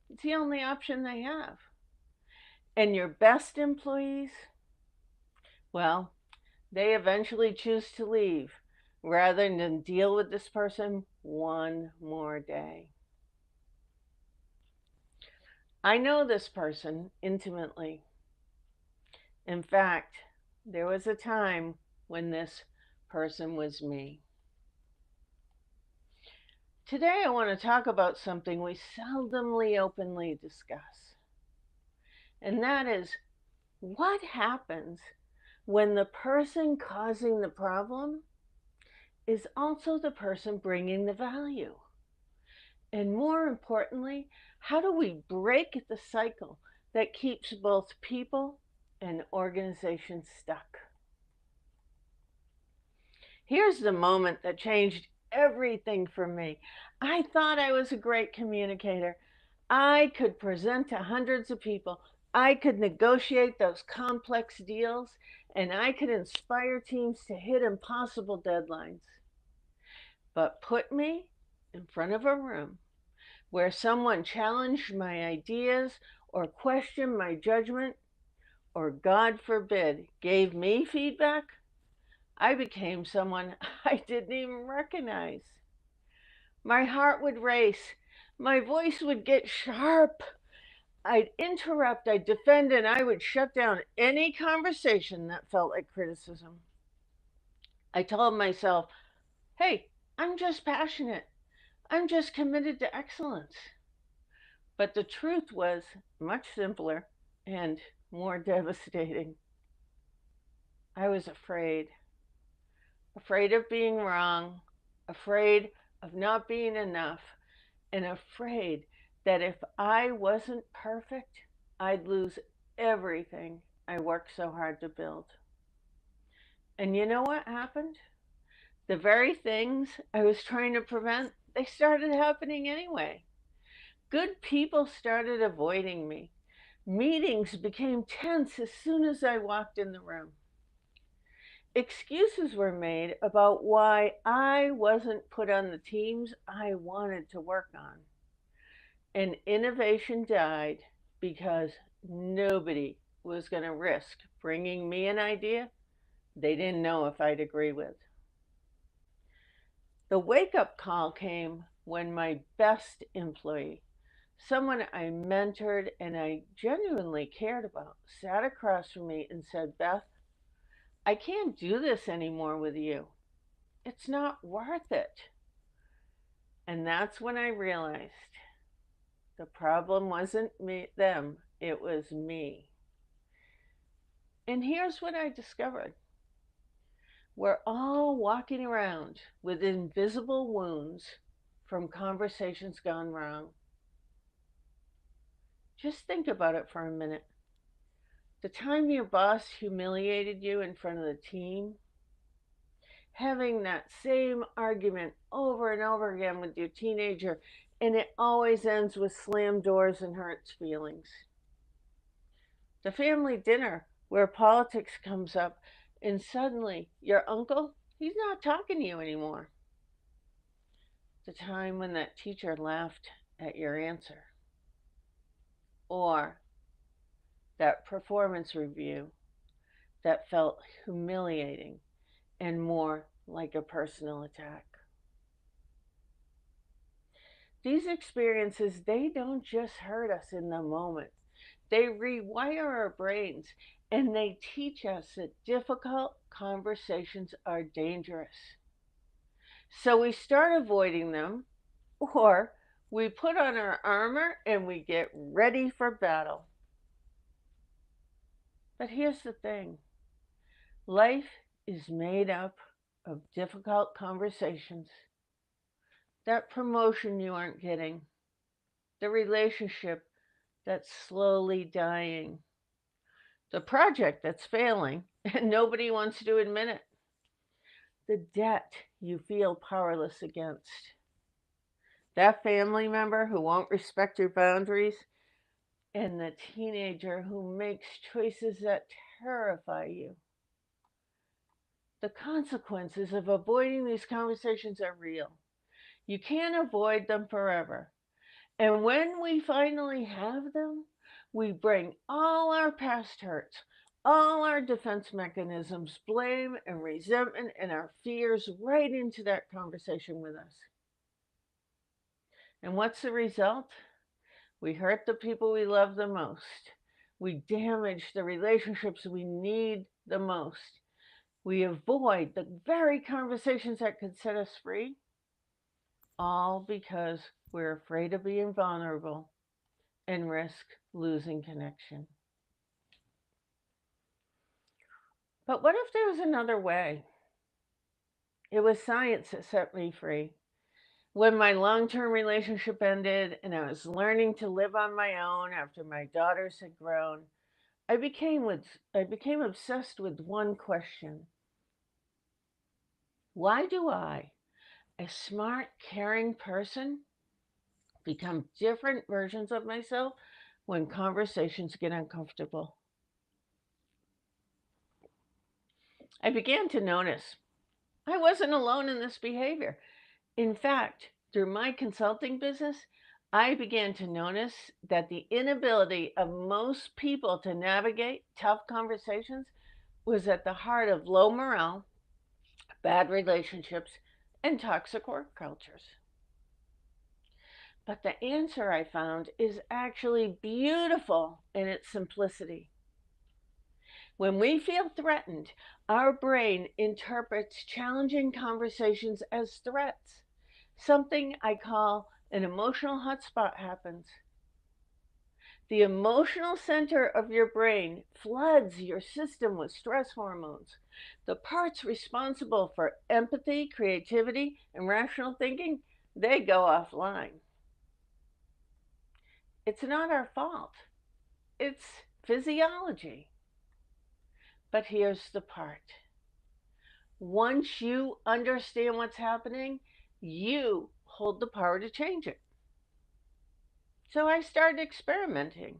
it's the only option they have. And your best employees, well, they eventually choose to leave rather than deal with this person one more day. I know this person intimately. In fact, there was a time when this person was me. Today, I want to talk about something we seldomly openly discuss, and that is what happens when the person causing the problem is also the person bringing the value. And more importantly, how do we break the cycle that keeps both people and organizations stuck? Here's the moment that changed everything for me. I thought I was a great communicator. I could present to hundreds of people. I could negotiate those complex deals, and I could inspire teams to hit impossible deadlines. But put me in front of a room where someone challenged my ideas or questioned my judgment, or God forbid, gave me feedback, I became someone I didn't even recognize. My heart would race. My voice would get sharp. I'd interrupt, I'd defend, and I would shut down any conversation that felt like criticism. I told myself, hey, I'm just passionate. I'm just committed to excellence. But the truth was much simpler and more devastating. I was afraid. Afraid of being wrong, afraid of not being enough, and afraid that if I wasn't perfect, I'd lose everything I worked so hard to build. And you know what happened? The very things I was trying to prevent, they started happening anyway. Good people started avoiding me. Meetings became tense as soon as I walked in the room. Excuses were made about why I wasn't put on the teams I wanted to work on. And innovation died because nobody was going to risk bringing me an idea they didn't know if I'd agree with. The wake up call came when my best employee, someone I mentored and I genuinely cared about, sat across from me and said, Beth, I can't do this anymore with you. It's not worth it. And that's when I realized the problem wasn't them, it was me. And here's what I discovered. We're all walking around with invisible wounds from conversations gone wrong. Just think about it for a minute. The time your boss humiliated you in front of the team, having that same argument over and over again with your teenager, and it always ends with slammed doors and hurts feelings. The family dinner where politics comes up, and suddenly your uncle, he's not talking to you anymore. The time when that teacher laughed at your answer, or that performance review that felt humiliating and more like a personal attack. These experiences, they don't just hurt us in the moment. They rewire our brains and they teach us that difficult conversations are dangerous. So we start avoiding them, or we put on our armor and we get ready for battle. But here's the thing, life is made up of difficult conversations. That promotion you aren't getting, the relationship that's slowly dying, the project that's failing and nobody wants to admit it, the debt you feel powerless against, that family member who won't respect your boundaries, and the teenager who makes choices that terrify you. The consequences of avoiding these conversations are real. You can't avoid them forever. And when we finally have them, we bring all our past hurts, all our defense mechanisms, blame and resentment and our fears right into that conversation with us. And what's the result? We hurt the people we love the most. We damage the relationships we need the most. We avoid the very conversations that could set us free, all because we're afraid of being vulnerable and risk losing connection. But what if there was another way? It was science that set me free. When my long-term relationship ended and I was learning to live on my own after my daughters had grown, I became obsessed with one question. Why do I, a smart, caring person, become different versions of myself when conversations get uncomfortable? I began to notice I wasn't alone in this behavior. In fact, through my consulting business, I began to notice that the inability of most people to navigate tough conversations was at the heart of low morale, bad relationships, and toxic work cultures. But the answer I found is actually beautiful in its simplicity. When we feel threatened, our brain interprets challenging conversations as threats. Something I call an emotional hotspot happens. The emotional center of your brain floods your system with stress hormones. The parts responsible for empathy, creativity, and rational thinking, they go offline. It's not our fault. It's physiology. But here's the part. Once you understand what's happening, you hold the power to change it. So I started experimenting.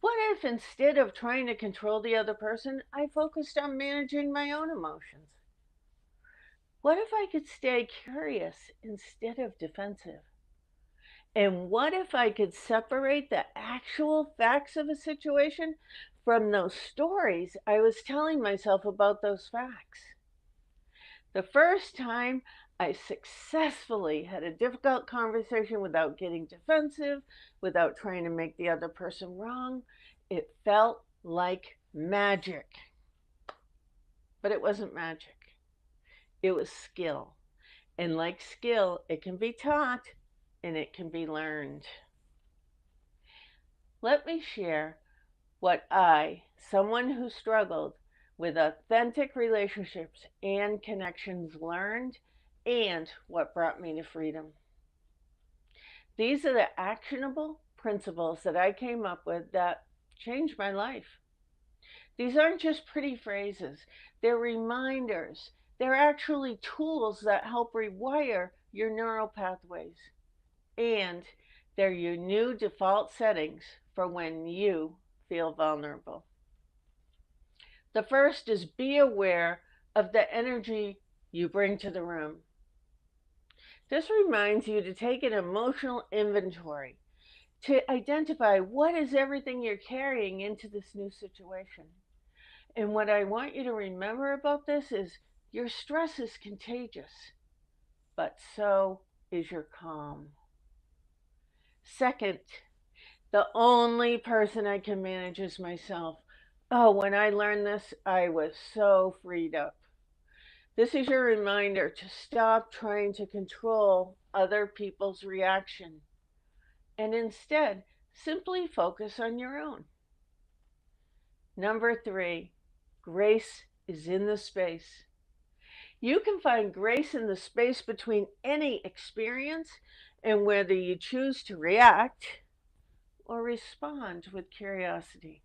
What if instead of trying to control the other person, I focused on managing my own emotions? What if I could stay curious instead of defensive? And what if I could separate the actual facts of a situation from those stories I was telling myself about those facts? The first time I successfully had a difficult conversation without getting defensive, without trying to make the other person wrong, it felt like magic. But it wasn't magic. It was skill. And like skill, it can be taught and it can be learned. Let me share what I, someone who struggled with authentic relationships and connections learned, and what brought me to freedom. These are the actionable principles that I came up with that changed my life. These aren't just pretty phrases, they're reminders. They're actually tools that help rewire your neural pathways. And they're your new default settings for when you feel vulnerable. The first is be aware of the energy you bring to the room. This reminds you to take an emotional inventory, to identify what is everything you're carrying into this new situation. And what I want you to remember about this is your stress is contagious, but so is your calm. Second, the only person I can manage is myself. Oh, when I learned this, I was so freed up. This is your reminder to stop trying to control other people's reaction and instead simply focus on your own. Number 3, grace is in the space. You can find grace in the space between any experience and whether you choose to react or respond with curiosity.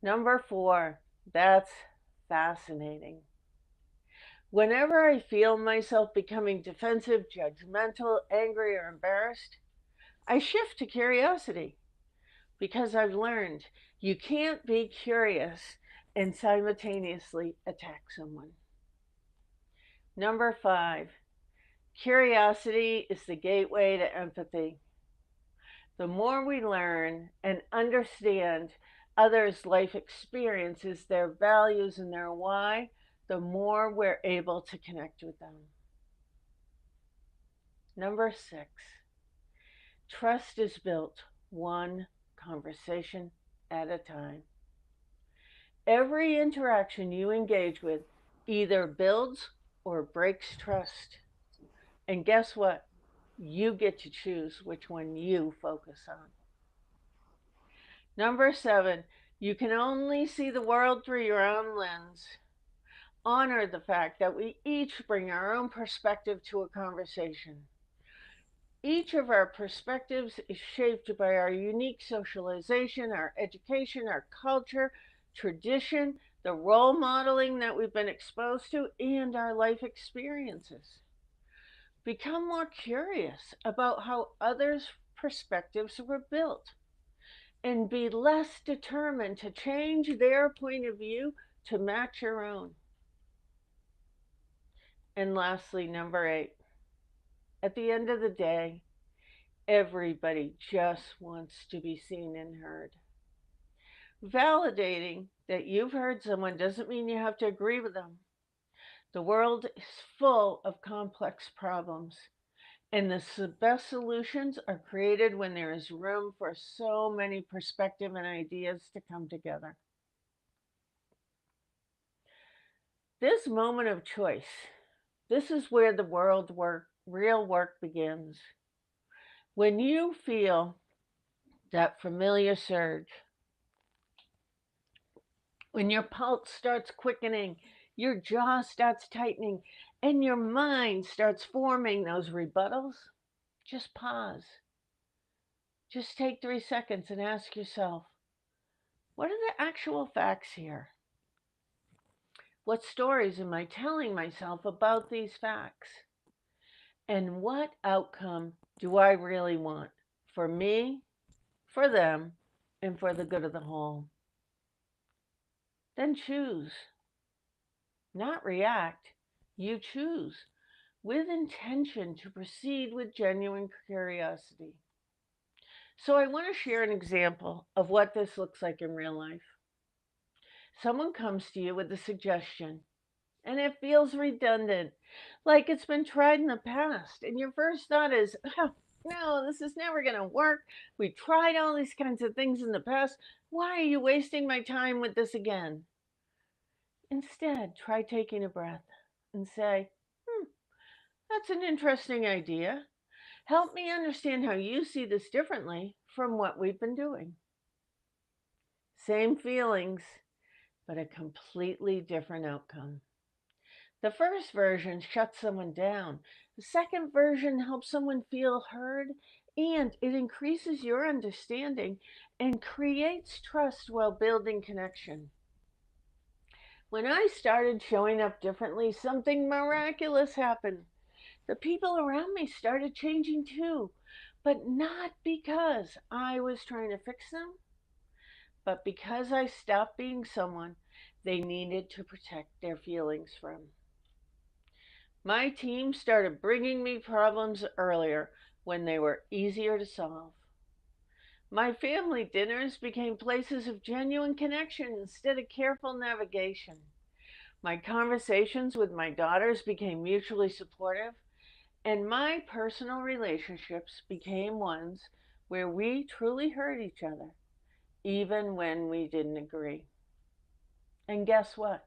Number 4, that's fascinating. Whenever I feel myself becoming defensive, judgmental, angry, or embarrassed, I shift to curiosity because I've learned you can't be curious and simultaneously attack someone. Number 5, curiosity is the gateway to empathy. The more we learn and understand others' life experiences, their values, and their why, the more we're able to connect with them. Number 6, trust is built one conversation at a time. Every interaction you engage with either builds or breaks trust. And guess what? You get to choose which one you focus on. Number 7, you can only see the world through your own lens. Honor the fact that we each bring our own perspective to a conversation. Each of our perspectives is shaped by our unique socialization, our education, our culture, tradition, the role modeling that we've been exposed to, and our life experiences. Become more curious about how others' perspectives were built, and be less determined to change their point of view to match your own. And lastly, number 8, at the end of the day, everybody just wants to be seen and heard. Validating that you've heard someone doesn't mean you have to agree with them. The world is full of complex problems, and the best solutions are created when there is room for so many perspectives and ideas to come together. This moment of choice, this is where the real work begins. When you feel that familiar surge, when your pulse starts quickening, your jaw starts tightening, and your mind starts forming those rebuttals, just pause. Just take 3 seconds and ask yourself, what are the actual facts here? What stories am I telling myself about these facts? And what outcome do I really want for me, for them, and for the good of the whole? Then choose. Not react. You choose with intention to proceed with genuine curiosity. So I want to share an example of what this looks like in real life. Someone comes to you with a suggestion, and it feels redundant, like it's been tried in the past. And your first thought is, oh, no, this is never going to work. We tried all these kinds of things in the past. Why are you wasting my time with this again? Instead, try taking a breath and say, that's an interesting idea. Help me understand how you see this differently from what we've been doing. Same feelings, but a completely different outcome. The first version shuts someone down. The second version helps someone feel heard, and it increases your understanding and creates trust while building connection. When I started showing up differently, something miraculous happened. The people around me started changing too, but not because I was trying to fix them, but because I stopped being someone they needed to protect their feelings from. My team started bringing me problems earlier when they were easier to solve. My family dinners became places of genuine connection instead of careful navigation. My conversations with my daughters became mutually supportive, and my personal relationships became ones where we truly heard each other, even when we didn't agree. And guess what?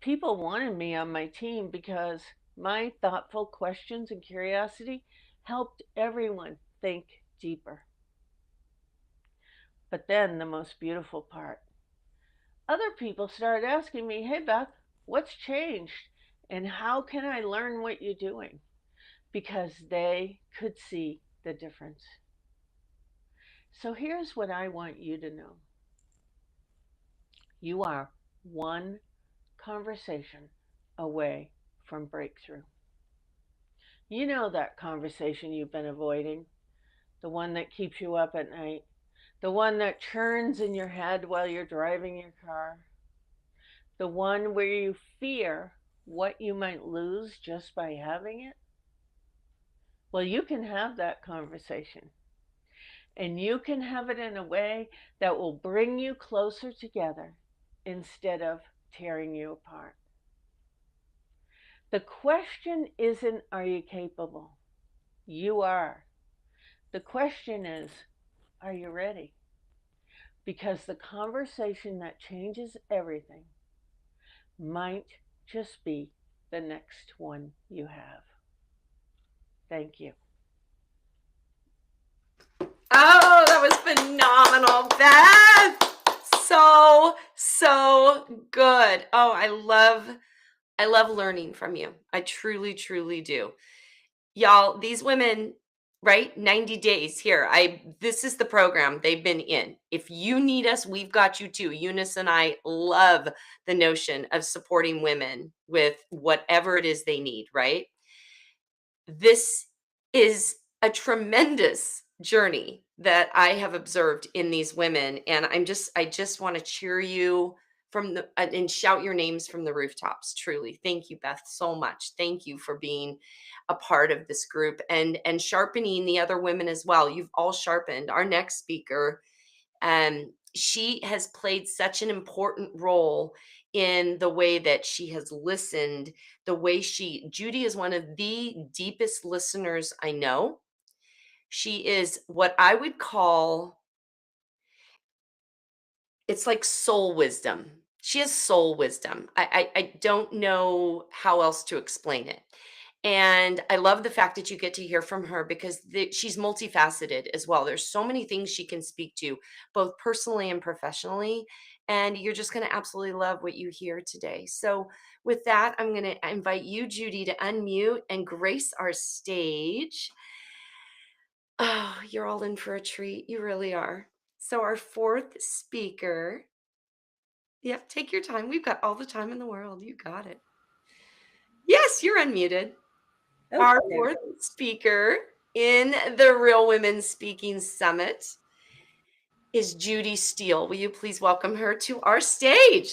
People wanted me on my team because my thoughtful questions and curiosity helped everyone think deeper. But then the most beautiful part, other people started asking me, "Hey, Beth, what's changed? And how can I learn what you're doing?" Because they could see the difference. So here's what I want you to know: you are one conversation away from breakthrough. You know that conversation you've been avoiding, the one that keeps you up at night, the one that churns in your head while you're driving your car, the one where you fear what you might lose just by having it. Well, you can have that conversation, and you can have it in a way that will bring you closer together instead of tearing you apart. The question isn't, are you capable? You are. The question is, are you ready? Because the conversation that changes everything might just be the next one you have. Thank you. Oh, that was phenomenal, Beth. So good. Oh, I love learning from you. I truly, truly do. Y'all, these women, right? 90 days here. This is the program they've been in. If you need us, we've got you too. Eunice and I love the notion of supporting women with whatever it is they need, right? This is a tremendous journey that I have observed in these women. And I just want to cheer you from the and shout your names from the rooftops. Truly. Thank you, Beth, so much. Thank you for being a part of this group and sharpening the other women as well. You've all sharpened. Our next speaker, she has played such an important role in the way that she has listened, the way Judy is one of the deepest listeners I know. She is what I would call, it's like soul wisdom. She has soul wisdom. I don't know how else to explain it. And I love the fact that you get to hear from her because she's multifaceted as well. There's so many things she can speak to, both personally and professionally. And you're just going to absolutely love what you hear today. So, with that, I'm going to invite you, Judy, to unmute and grace our stage. Oh, you're all in for a treat. You really are. So, our fourth speaker, yep, take your time. We've got all the time in the world. You got it. Yes, you're unmuted. Our fourth speaker in the Real Women Speaking Summit is Judy Steele. Will you please welcome her to our stage?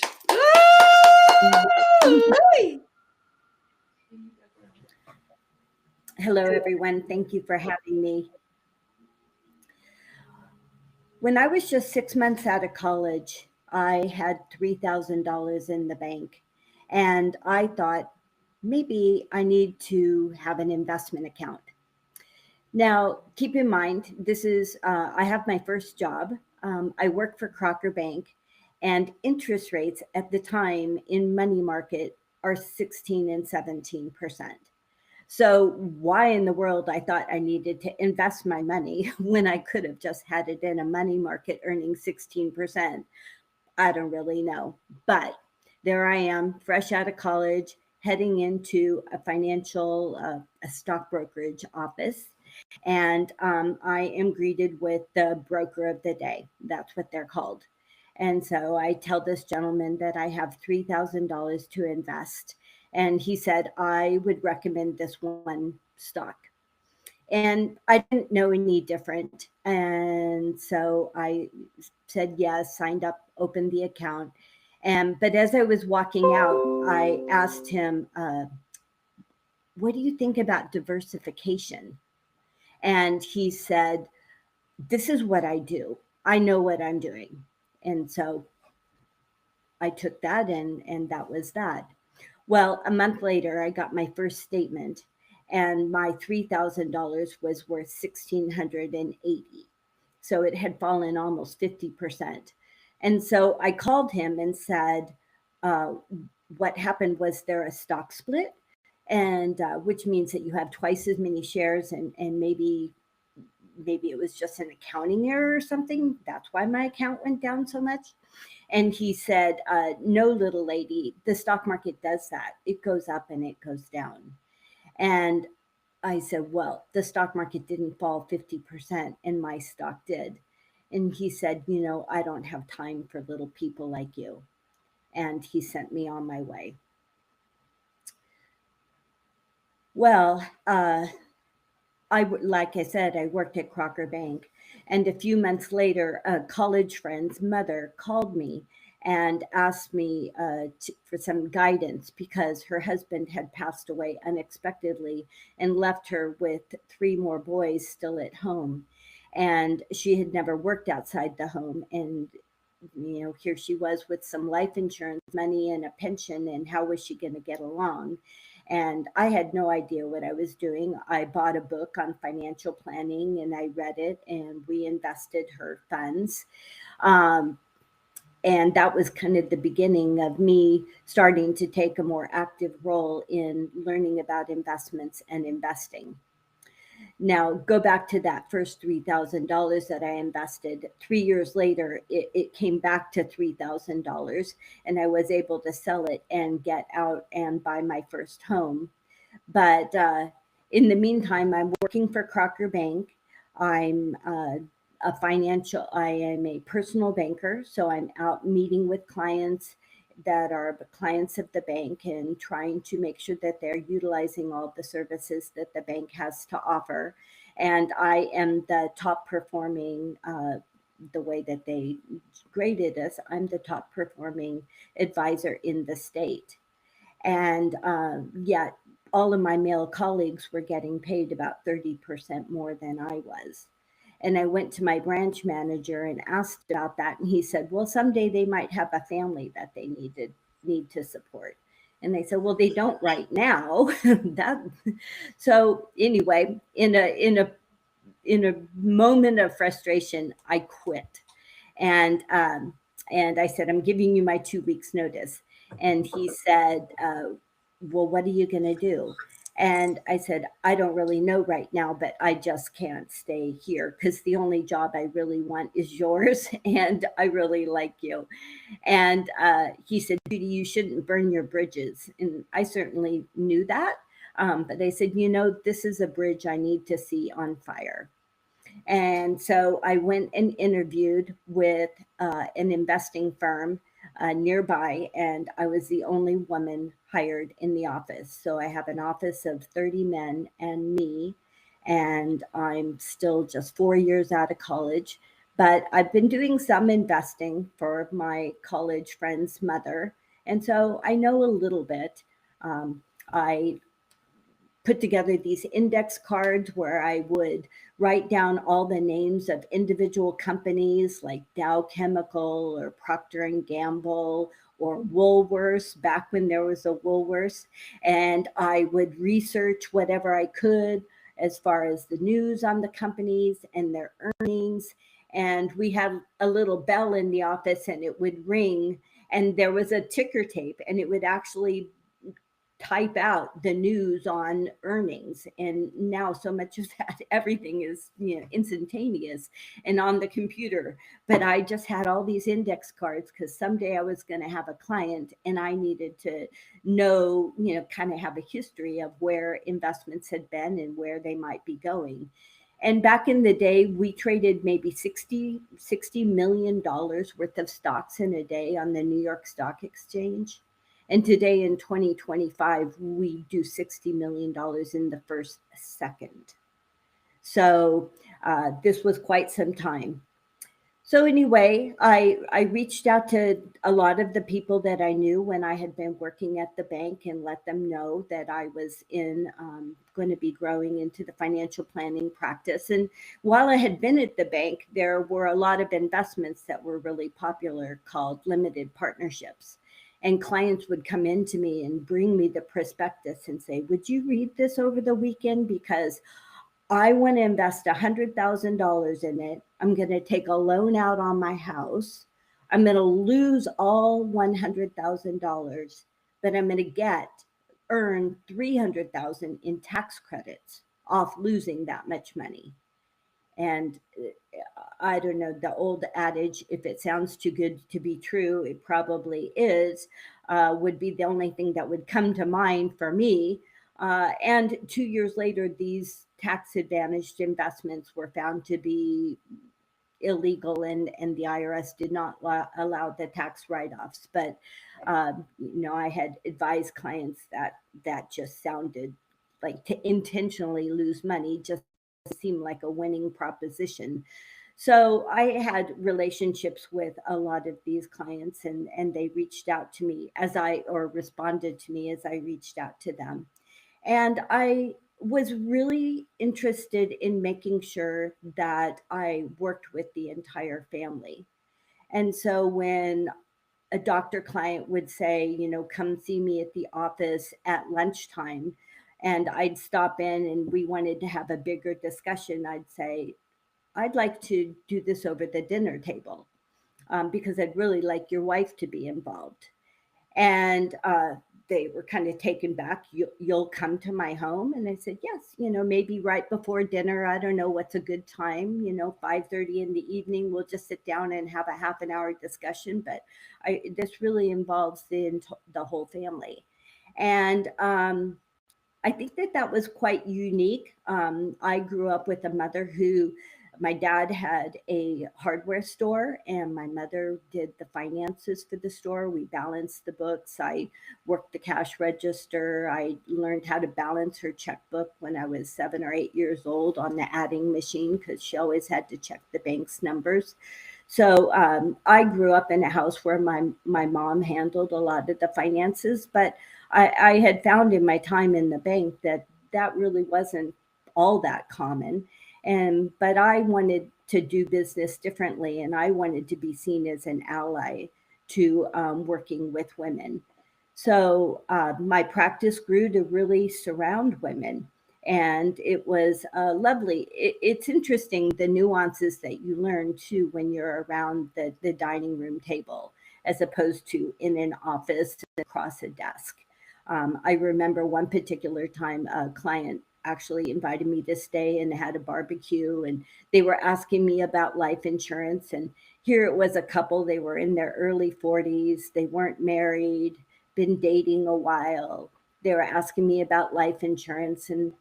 Hello, everyone. Thank you for having me. When I was just 6 months out of college, I had $3,000 in the bank, and I thought maybe I need to have an investment account. Now, keep in mind, this is, I have my first job. I work for Crocker Bank, and interest rates at the time in money market are 16 and 17%. So why in the world I thought I needed to invest my money when I could have just had it in a money market earning 16%, I don't really know. But there I am, fresh out of college, heading into a financial, a stock brokerage office. And I am greeted with the broker of the day. That's what they're called. And so I tell this gentleman that I have $3,000 to invest. And he said, I would recommend this one stock. And I didn't know any different. And so I said yes, signed up, opened the account. And but as I was walking out, I asked him, what do you think about diversification? And he said, this is what I do. I know what I'm doing. And so I took that, and that was that. Well, a month later, I got my first statement, and my $3,000 was worth 1,680. So it had fallen almost 50%. And so I called him and said, uh, what happened, was there a stock split? And which means that you have twice as many shares, and maybe it was just an accounting error or something. That's why my account went down so much. And he said, no, little lady, the stock market does that. It goes up and it goes down. And I said, well, the stock market didn't fall 50% and my stock did. And he said, I don't have time for little people like you. And he sent me on my way. Well, like I said, I worked at Crocker Bank. And a few months later, a college friend's mother called me and asked me for some guidance because her husband had passed away unexpectedly and left her with 3 more boys still at home. And she had never worked outside the home. And, here she was with some life insurance money and a pension, and how was she going to get along? And I had no idea what I was doing. I bought a book on financial planning and I read it, and we invested her funds. And that was kind of the beginning of me starting to take a more active role in learning about investments and investing. Now, go back to that first $3,000 that I invested. 3 years later, it came back to $3,000, and I was able to sell it and get out and buy my first home. But in the meantime, I'm working for Crocker Bank. I'm I am a personal banker, so I'm out meeting with clients that are clients of the bank and trying to make sure that they're utilizing all the services that the bank has to offer. And I am the top performing, the way that they graded us, I'm the top performing advisor in the state. And yet all of my male colleagues were getting paid about 30% more than I was. And I went to my branch manager and asked about that. And he said, well, someday they might have a family that they need to support. And they said, well, they don't right now. So anyway, in a moment of frustration, I quit. And I said, I'm giving you my 2 weeks notice. And he said, well, what are you going to do? And I said, I don't really know right now, but I just can't stay here because the only job I really want is yours. And I really like you. And he said, Judy, you shouldn't burn your bridges. And I certainly knew that. But they said, this is a bridge I need to see on fire. And so I went and interviewed with an investing firm nearby, and I was the only woman hired in the office. So I have an office of 30 men and me, and I'm still just 4 years out of college. But I've been doing some investing for my college friend's mother, and so I know a little bit. I put together these index cards where I would write down all the names of individual companies like Dow Chemical or Procter and Gamble or Woolworths, back when there was a Woolworths. And I would research whatever I could as far as the news on the companies and their earnings. And we had a little bell in the office and it would ring, and there was a ticker tape, and it would actually type out the news on earnings, and now so much of that, everything is, instantaneous and on the computer. But I just had all these index cards because someday I was going to have a client and I needed to know, kind of have a history of where investments had been and where they might be going. And back in the day, we traded maybe $60 million worth of stocks in a day on the New York Stock Exchange. And today in 2025, we do $60 million in the first second. So this was quite some time. So anyway, I reached out to a lot of the people that I knew when I had been working at the bank and let them know that I was going to be growing into the financial planning practice. And while I had been at the bank, there were a lot of investments that were really popular called limited partnerships. And clients would come in to me and bring me the prospectus and say, would you read this over the weekend? Because I want to invest $100,000 in it. I'm going to take a loan out on my house. I'm going to lose all $100,000, but I'm going to earn $300,000 in tax credits off losing that much money. And I don't know, the old adage, if it sounds too good to be true, it probably is, would be the only thing that would come to mind for me. And 2 years later, these tax advantaged investments were found to be illegal, and the IRS did not allow the tax write-offs. But, I had advised clients that just sounded like to intentionally lose money just seemed like a winning proposition. So I had relationships with a lot of these clients, and they reached out to me responded to me as I reached out to them. And I was really interested in making sure that I worked with the entire family. And so when a doctor client would say, come see me at the office at lunchtime, and I'd stop in and we wanted to have a bigger discussion, I'd say, I'd like to do this over the dinner table because I'd really like your wife to be involved. And they were kind of taken back. You'll come to my home? And I said, yes, maybe right before dinner. I don't know what's a good time, 5:30 in the evening. We'll just sit down and have a half an hour discussion. But this really involves the whole family. And I think that was quite unique. I grew up with a mother who, my dad had a hardware store and my mother did the finances for the store. We balanced the books. I worked the cash register. I learned how to balance her checkbook when I was 7 or 8 years old on the adding machine because she always had to check the bank's numbers. So I grew up in a house where my mom handled a lot of the finances, but I had found in my time in the bank that really wasn't all that common. But I wanted to do business differently, and I wanted to be seen as an ally to working with women. So my practice grew to really surround women, and it was lovely. It's interesting the nuances that you learn too when you're around the dining room table, as opposed to in an office across a desk. I remember one particular time a client actually invited me to stay and had a barbecue, and they were asking me about life insurance. And here it was a couple, they were in their early 40s, they weren't married, been dating a while. They were asking me about life insurance, and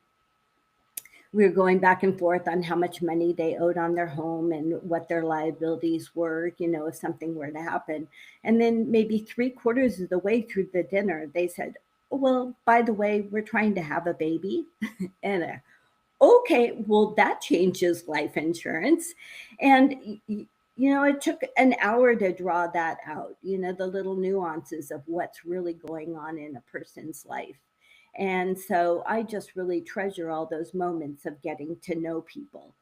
we were going back and forth on how much money they owed on their home and what their liabilities were, if something were to happen. And then maybe 3/4 of the way through the dinner, they said, well, by the way, we're trying to have a baby. And okay, well, that changes life insurance. And, it took an hour to draw that out, the little nuances of what's really going on in a person's life. And so I just really treasure all those moments of getting to know people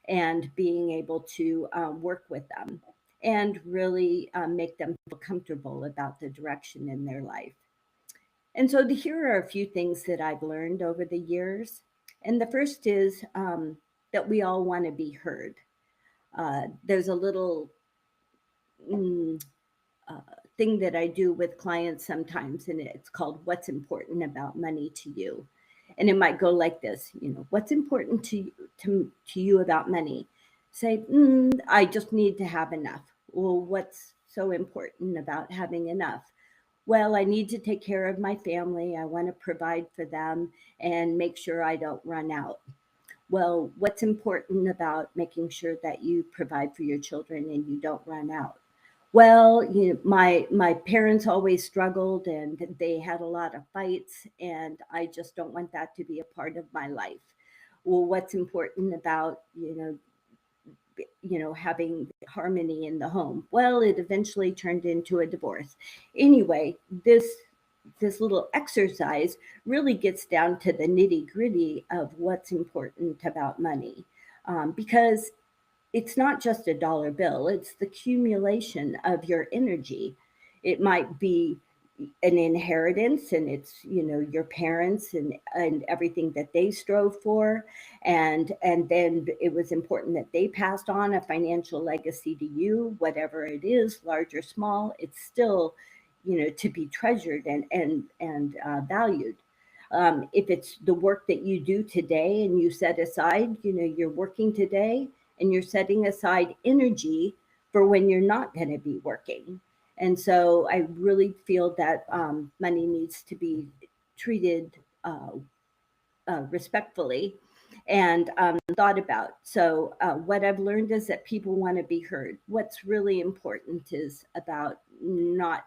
and being able to work with them and really make them feel comfortable about the direction in their life. And so here are a few things that I've learned over the years. And the first is that we all want to be heard. There's a little thing that I do with clients sometimes, and it's called What's Important About Money to You. And it might go like this, what's important to you about money? Say, I just need to have enough. Well, what's so important about having enough? Well, I need to take care of my family. I want to provide for them and make sure I don't run out. Well, what's important about making sure that you provide for your children and you don't run out? Well, my parents always struggled and they had a lot of fights, and I just don't want that to be a part of my life. Well, what's important about having harmony in the home? Well, it eventually turned into a divorce. Anyway, this little exercise really gets down to the nitty gritty of what's important about money, because it's not just a dollar bill, it's the accumulation of your energy. It might be an inheritance, and it's your parents and everything that they strove for, and then it was important that they passed on a financial legacy to you, whatever it is, large or small. It's still to be treasured and valued. If it's the work that you do today and you set aside, you're working today and you're setting aside energy for when you're not going to be working. And so I really feel that money needs to be treated respectfully and thought about. So what I've learned is that people want to be heard. What's really important is about not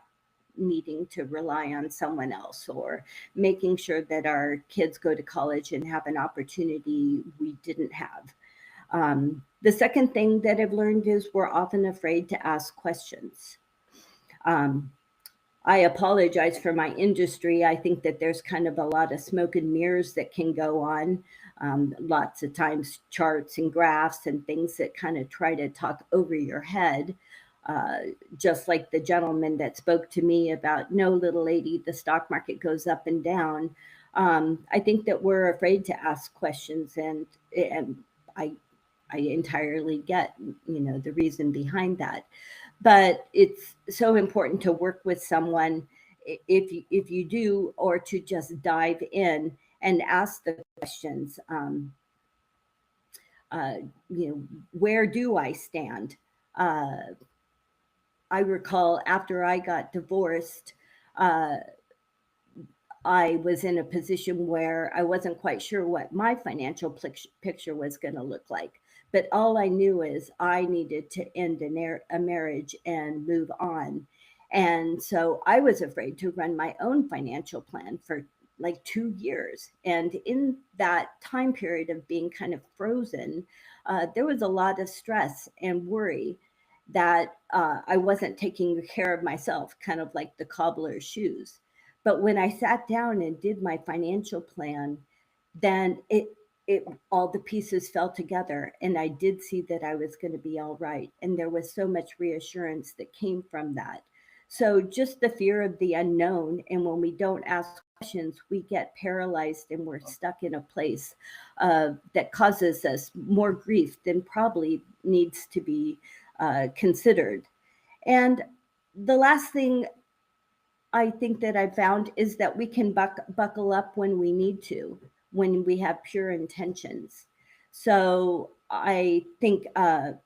needing to rely on someone else, or making sure that our kids go to college and have an opportunity we didn't have. The second thing that I've learned is we're often afraid to ask questions. I apologize for my industry. I think that there's kind of a lot of smoke and mirrors that can go on. Lots of times charts and graphs and things that kind of try to talk over your head. Just like the gentleman that spoke to me about, no, little lady, the stock market goes up and down. I think that we're afraid to ask questions, and I entirely get, the reason behind that. But it's so important to work with someone, if you do, or to just dive in and ask the questions. Where do I stand? I recall after I got divorced, I was in a position where I wasn't quite sure what my financial picture was going to look like. But all I knew is I needed to end a marriage and move on. And so I was afraid to run my own financial plan for like 2 years. And in that time period of being kind of frozen, there was a lot of stress and worry that I wasn't taking care of myself, kind of like the cobbler's shoes. But when I sat down and did my financial plan, then it all the pieces fell together, and I did see that I was going to be all right. And there was so much reassurance that came from that. So just the fear of the unknown, and when we don't ask questions, we get paralyzed and we're stuck in a place that causes us more grief than probably needs to be considered. And the last thing I think that I found is that we can buckle up when we need to, when we have pure intentions. So I think about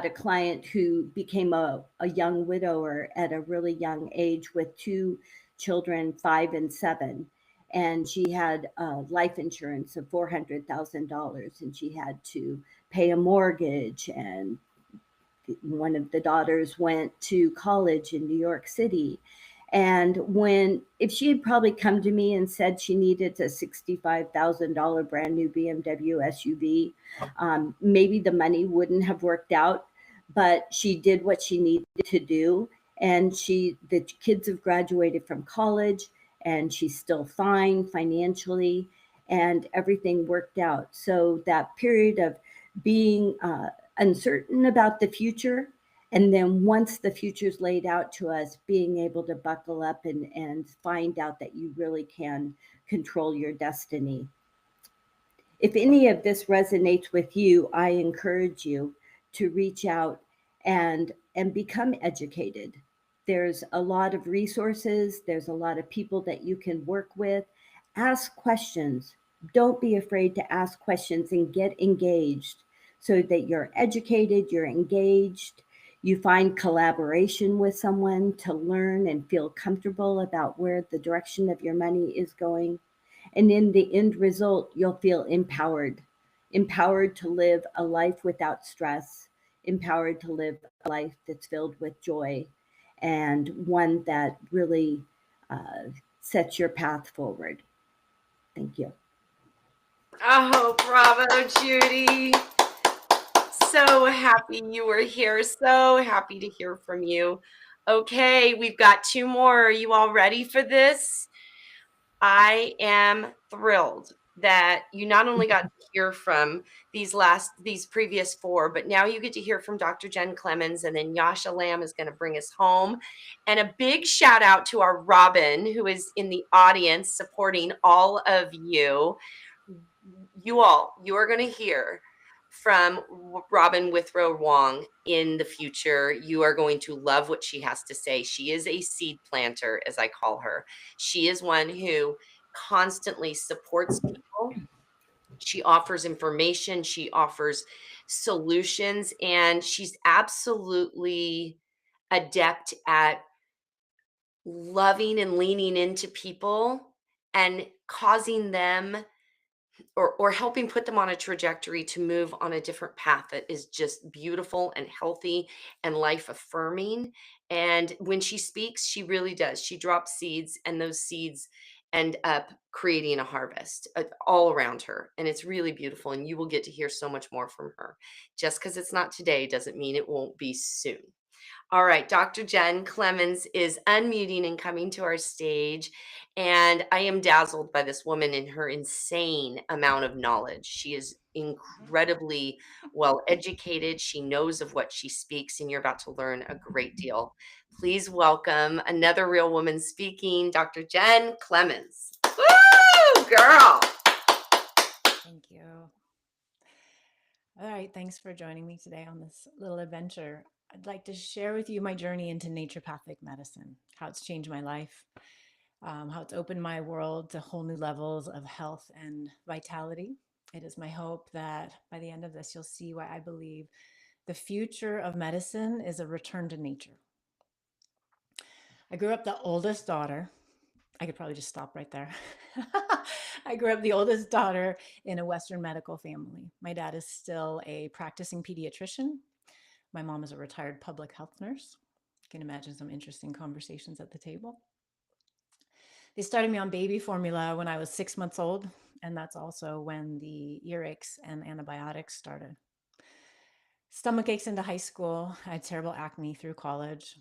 a client who became a young widower at a really young age with 2 children, 5 and 7. And she had life insurance of $400,000, and she had to pay a mortgage. And one of the daughters went to college in New York City. And if she had probably come to me and said she needed a $65,000 brand new BMW SUV, maybe the money wouldn't have worked out, but she did what she needed to do. And the kids have graduated from college, and she's still fine financially, and everything worked out. So that period of being uncertain about the future, and then once the future's laid out to us, being able to buckle up and find out that you really can control your destiny. If any of this resonates with you, I encourage you to reach out and and become educated. There's a lot of resources, there's a lot of people that you can work with. Ask questions. Don't be afraid to ask questions and get engaged so that you're educated, you're engaged, you find collaboration with someone to learn and feel comfortable about where the direction of your money is going. And in the end result, you'll feel empowered, empowered to live a life without stress, empowered to live a life that's filled with joy, and one that really uh, sets your path forward. Thank you. Oh, bravo, Judy. So happy you were here. So happy to hear from you. Okay, we've got two more. Are you all ready for this? I am thrilled that you not only got to hear from these previous four, but now you get to hear from Dr. Jen Clemens, and then Yasha Lamb is going to bring us home. And a big shout out to our Robin, who is in the audience supporting all of you. You are going to hear from Robin Withrow Wong in the future. You are going to love what she has to say. She is a seed planter, as I call her. She is one who constantly supports people. She offers information, she offers solutions, and she's absolutely adept at loving and leaning into people and causing them or helping put them on a trajectory to move on a different path that is just beautiful and healthy and life affirming. And when she speaks, she really does. She drops seeds, and those seeds end up creating a harvest all around her. And it's really beautiful. And you will get to hear so much more from her. Just because it's not today doesn't mean it won't be soon. All right, Dr. Jen Clemens is unmuting and coming to our stage. And I am dazzled by this woman and her insane amount of knowledge. She is incredibly well educated. She knows of what she speaks, and you're about to learn a great deal. Please welcome another real woman speaking, Dr. Jen Clemens. Woo, girl. Thank you. All right, thanks for joining me today on this little adventure. I'd like to share with you my journey into naturopathic medicine, how it's changed my life, how it's opened my world to whole new levels of health and vitality. It is my hope that by the end of this, you'll see why I believe the future of medicine is a return to nature. I grew up the oldest daughter. I could probably just stop right there. I grew up the oldest daughter in a Western medical family. My dad is still a practicing pediatrician. My mom is a retired public health nurse. You can imagine some interesting conversations at the table. They started me on baby formula when I was 6 months old, and that's also when the earaches and antibiotics started. Stomach aches into high school. I had terrible acne through college.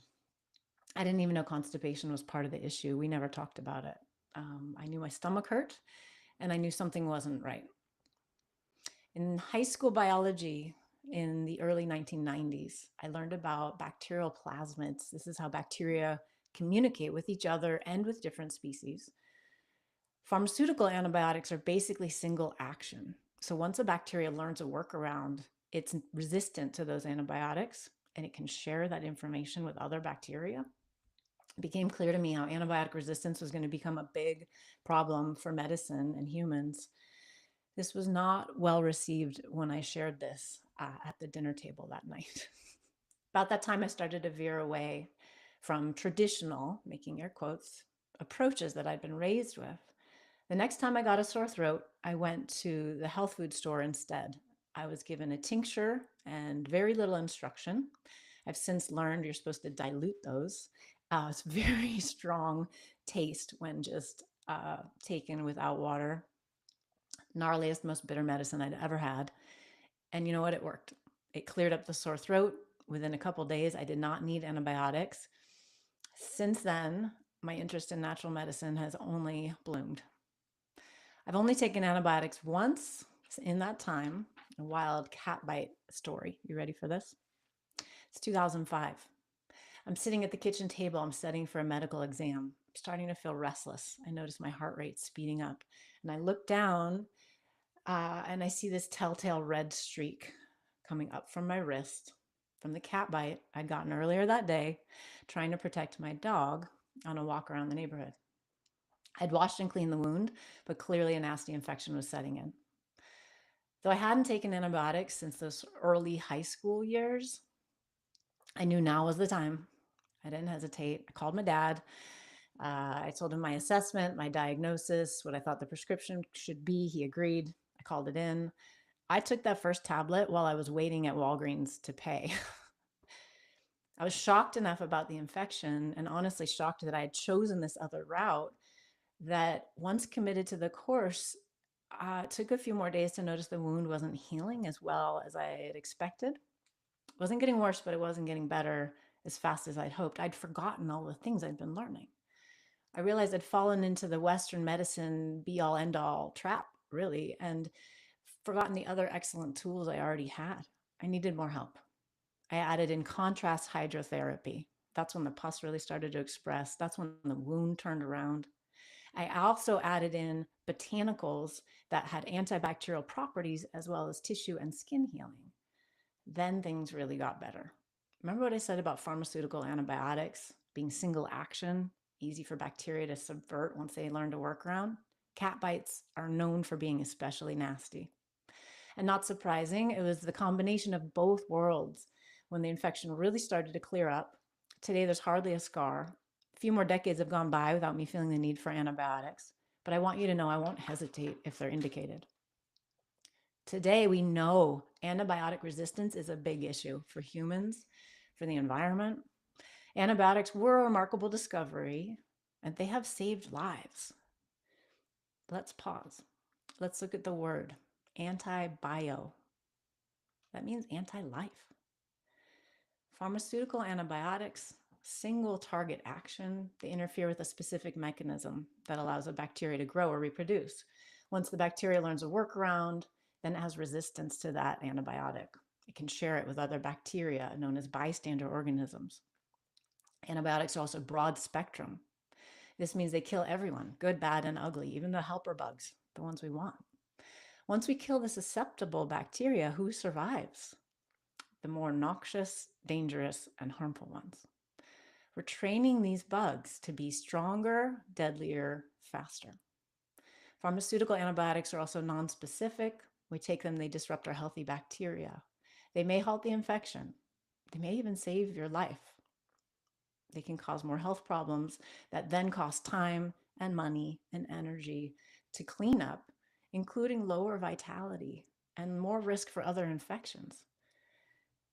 I didn't even know constipation was part of the issue. We never talked about it. I knew my stomach hurt, and I knew something wasn't right. In high school biology in the early 1990s, I learned about bacterial plasmids. This is how bacteria communicate with each other and with different species. Pharmaceutical antibiotics are basically single action. So once a bacteria learns a workaround, it's resistant to those antibiotics, and it can share that information with other bacteria. It became clear to me how antibiotic resistance was going to become a big problem for medicine and humans. This was not well received when I shared this at the dinner table that night. About that time, I started to veer away from traditional, making air quotes, approaches that I'd been raised with. The next time I got a sore throat, I went to the health food store instead. I was given a tincture and very little instruction. I've since learned you're supposed to dilute those. It's very strong taste when just taken without water. Gnarliest, most bitter medicine I'd ever had. And you know what? It worked. It cleared up the sore throat. Within a couple days, I did not need antibiotics. Since then, my interest in natural medicine has only bloomed. I've only taken antibiotics once in that time, a wild cat bite story. You ready for this? It's 2005. I'm sitting at the kitchen table. I'm studying for a medical exam. I'm starting to feel restless. I notice my heart rate speeding up. And I look down and I see this telltale red streak coming up from my wrist. from the cat bite I'd gotten earlier that day, trying to protect my dog on a walk around the neighborhood. I'd washed and cleaned the wound, but clearly a nasty infection was setting in. Though I hadn't taken antibiotics since those early high school years, I knew now was the time. I didn't hesitate. I called my dad. I told him my assessment, my diagnosis, what I thought the prescription should be. He agreed. I called it in. I took that first tablet while I was waiting at Walgreens to pay. I was shocked enough about the infection, and honestly shocked that I had chosen this other route, that once committed to the course, it took a few more days to notice the wound wasn't healing as well as I had expected. It wasn't getting worse, but it wasn't getting better as fast as I'd hoped. I'd forgotten all the things I'd been learning. I realized I'd fallen into the Western medicine be all end all trap, really, and forgotten the other excellent tools I already had. I needed more help. I added in contrast hydrotherapy. That's when the pus really started to express. That's when the wound turned around. I also added in botanicals that had antibacterial properties as well as tissue and skin healing. Then things really got better. Remember what I said about pharmaceutical antibiotics being single action, easy for bacteria to subvert once they learn to work around? Cat bites are known for being especially nasty. And not surprising, it was the combination of both worlds when the infection really started to clear up. Today, there's hardly a scar. A few more decades have gone by without me feeling the need for antibiotics, but I want you to know I won't hesitate if they're indicated. Today, we know antibiotic resistance is a big issue for humans, for the environment. Antibiotics were a remarkable discovery, and they have saved lives. Let's pause. Let's look at the word antibio. That means anti-life. Pharmaceutical antibiotics, single target action, they interfere with a specific mechanism that allows a bacteria to grow or reproduce. Once the bacteria learns a workaround, then it has resistance to that antibiotic. It can share it with other bacteria known as bystander organisms. Antibiotics are also broad spectrum. This means they kill everyone, good, bad, and ugly, even the helper bugs, the ones we want. Once we kill the susceptible bacteria, who survives? The more noxious, dangerous, and harmful ones. We're training these bugs to be stronger, deadlier, faster. Pharmaceutical antibiotics are also nonspecific. We take them, they disrupt our healthy bacteria. They may halt the infection. They may even save your life. They can cause more health problems that then cost time and money and energy to clean up, including lower vitality and more risk for other infections.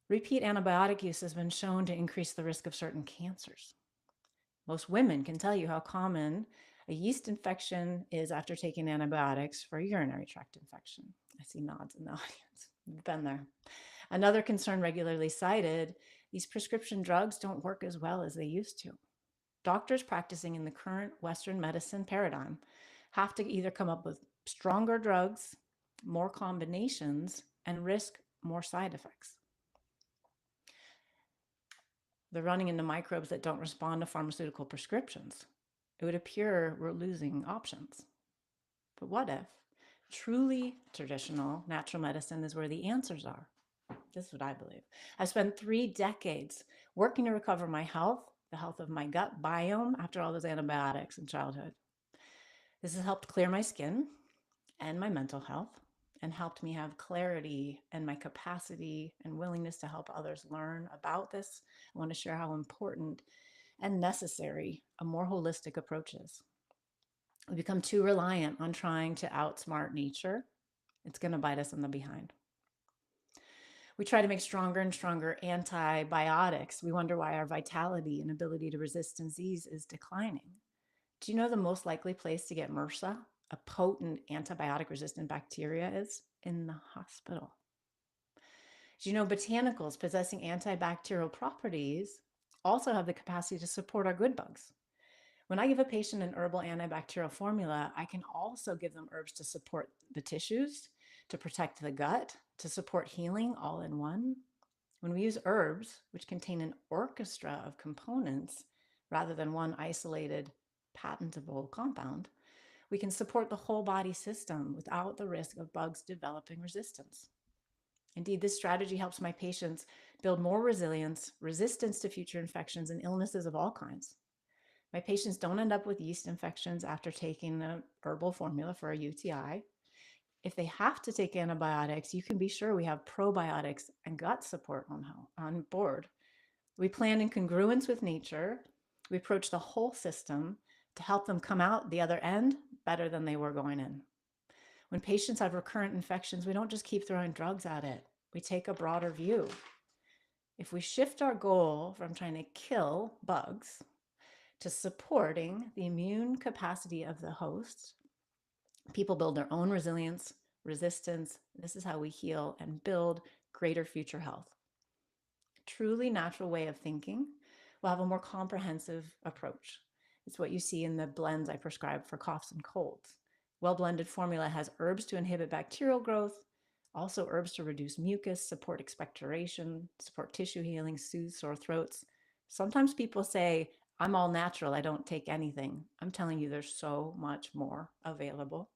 Repeat antibiotic use has been shown to increase the risk of certain cancers. Most women can tell you how common a yeast infection is after taking antibiotics for a urinary tract infection. I see nods in the audience. You've been there. Another concern regularly cited, these prescription drugs don't work as well as they used to. Doctors practicing in the current Western medicine paradigm have to either come up with stronger drugs, more combinations, and risk more side effects. They're running into microbes that don't respond to pharmaceutical prescriptions. It would appear we're losing options. But what if truly traditional natural medicine is where the answers are? This is what I believe. I've spent 3 decades working to recover my health, the health of my gut biome after all those antibiotics in childhood. This has helped clear my skin and my mental health, and helped me have clarity and my capacity and willingness to help others learn about this. I want to share how important and necessary a more holistic approach is. We become too reliant on trying to outsmart nature. It's going to bite us in the behind. We try to make stronger and stronger antibiotics. We wonder why our vitality and ability to resist disease is declining. Do you know the most likely place to get MRSA, a potent antibiotic-resistant bacteria, is? In the hospital. Do you know botanicals possessing antibacterial properties also have the capacity to support our good bugs? When I give a patient an herbal antibacterial formula, I can also give them herbs to support the tissues, to protect the gut, to support healing all in one. When we use herbs, which contain an orchestra of components rather than one isolated patentable compound, we can support the whole body system without the risk of bugs developing resistance. Indeed, this strategy helps my patients build more resilience, resistance to future infections and illnesses of all kinds. My patients don't end up with yeast infections after taking a herbal formula for a UTI. If they have to take antibiotics, you can be sure we have probiotics and gut support on board. We plan in congruence with nature. We approach the whole system to help them come out the other end better than they were going in. When patients have recurrent infections, we don't just keep throwing drugs at it. We take a broader view. If we shift our goal from trying to kill bugs to supporting the immune capacity of the host, people build their own resilience, resistance. This is how we heal and build greater future health. Truly natural way of thinking will have a more comprehensive approach. It's what you see in the blends I prescribe for coughs and colds. Well-blended formula has herbs to inhibit bacterial growth, also herbs to reduce mucus, support expectoration, support tissue healing, soothe sore throats. Sometimes people say, I'm all natural, I don't take anything. I'm telling you, there's so much more available.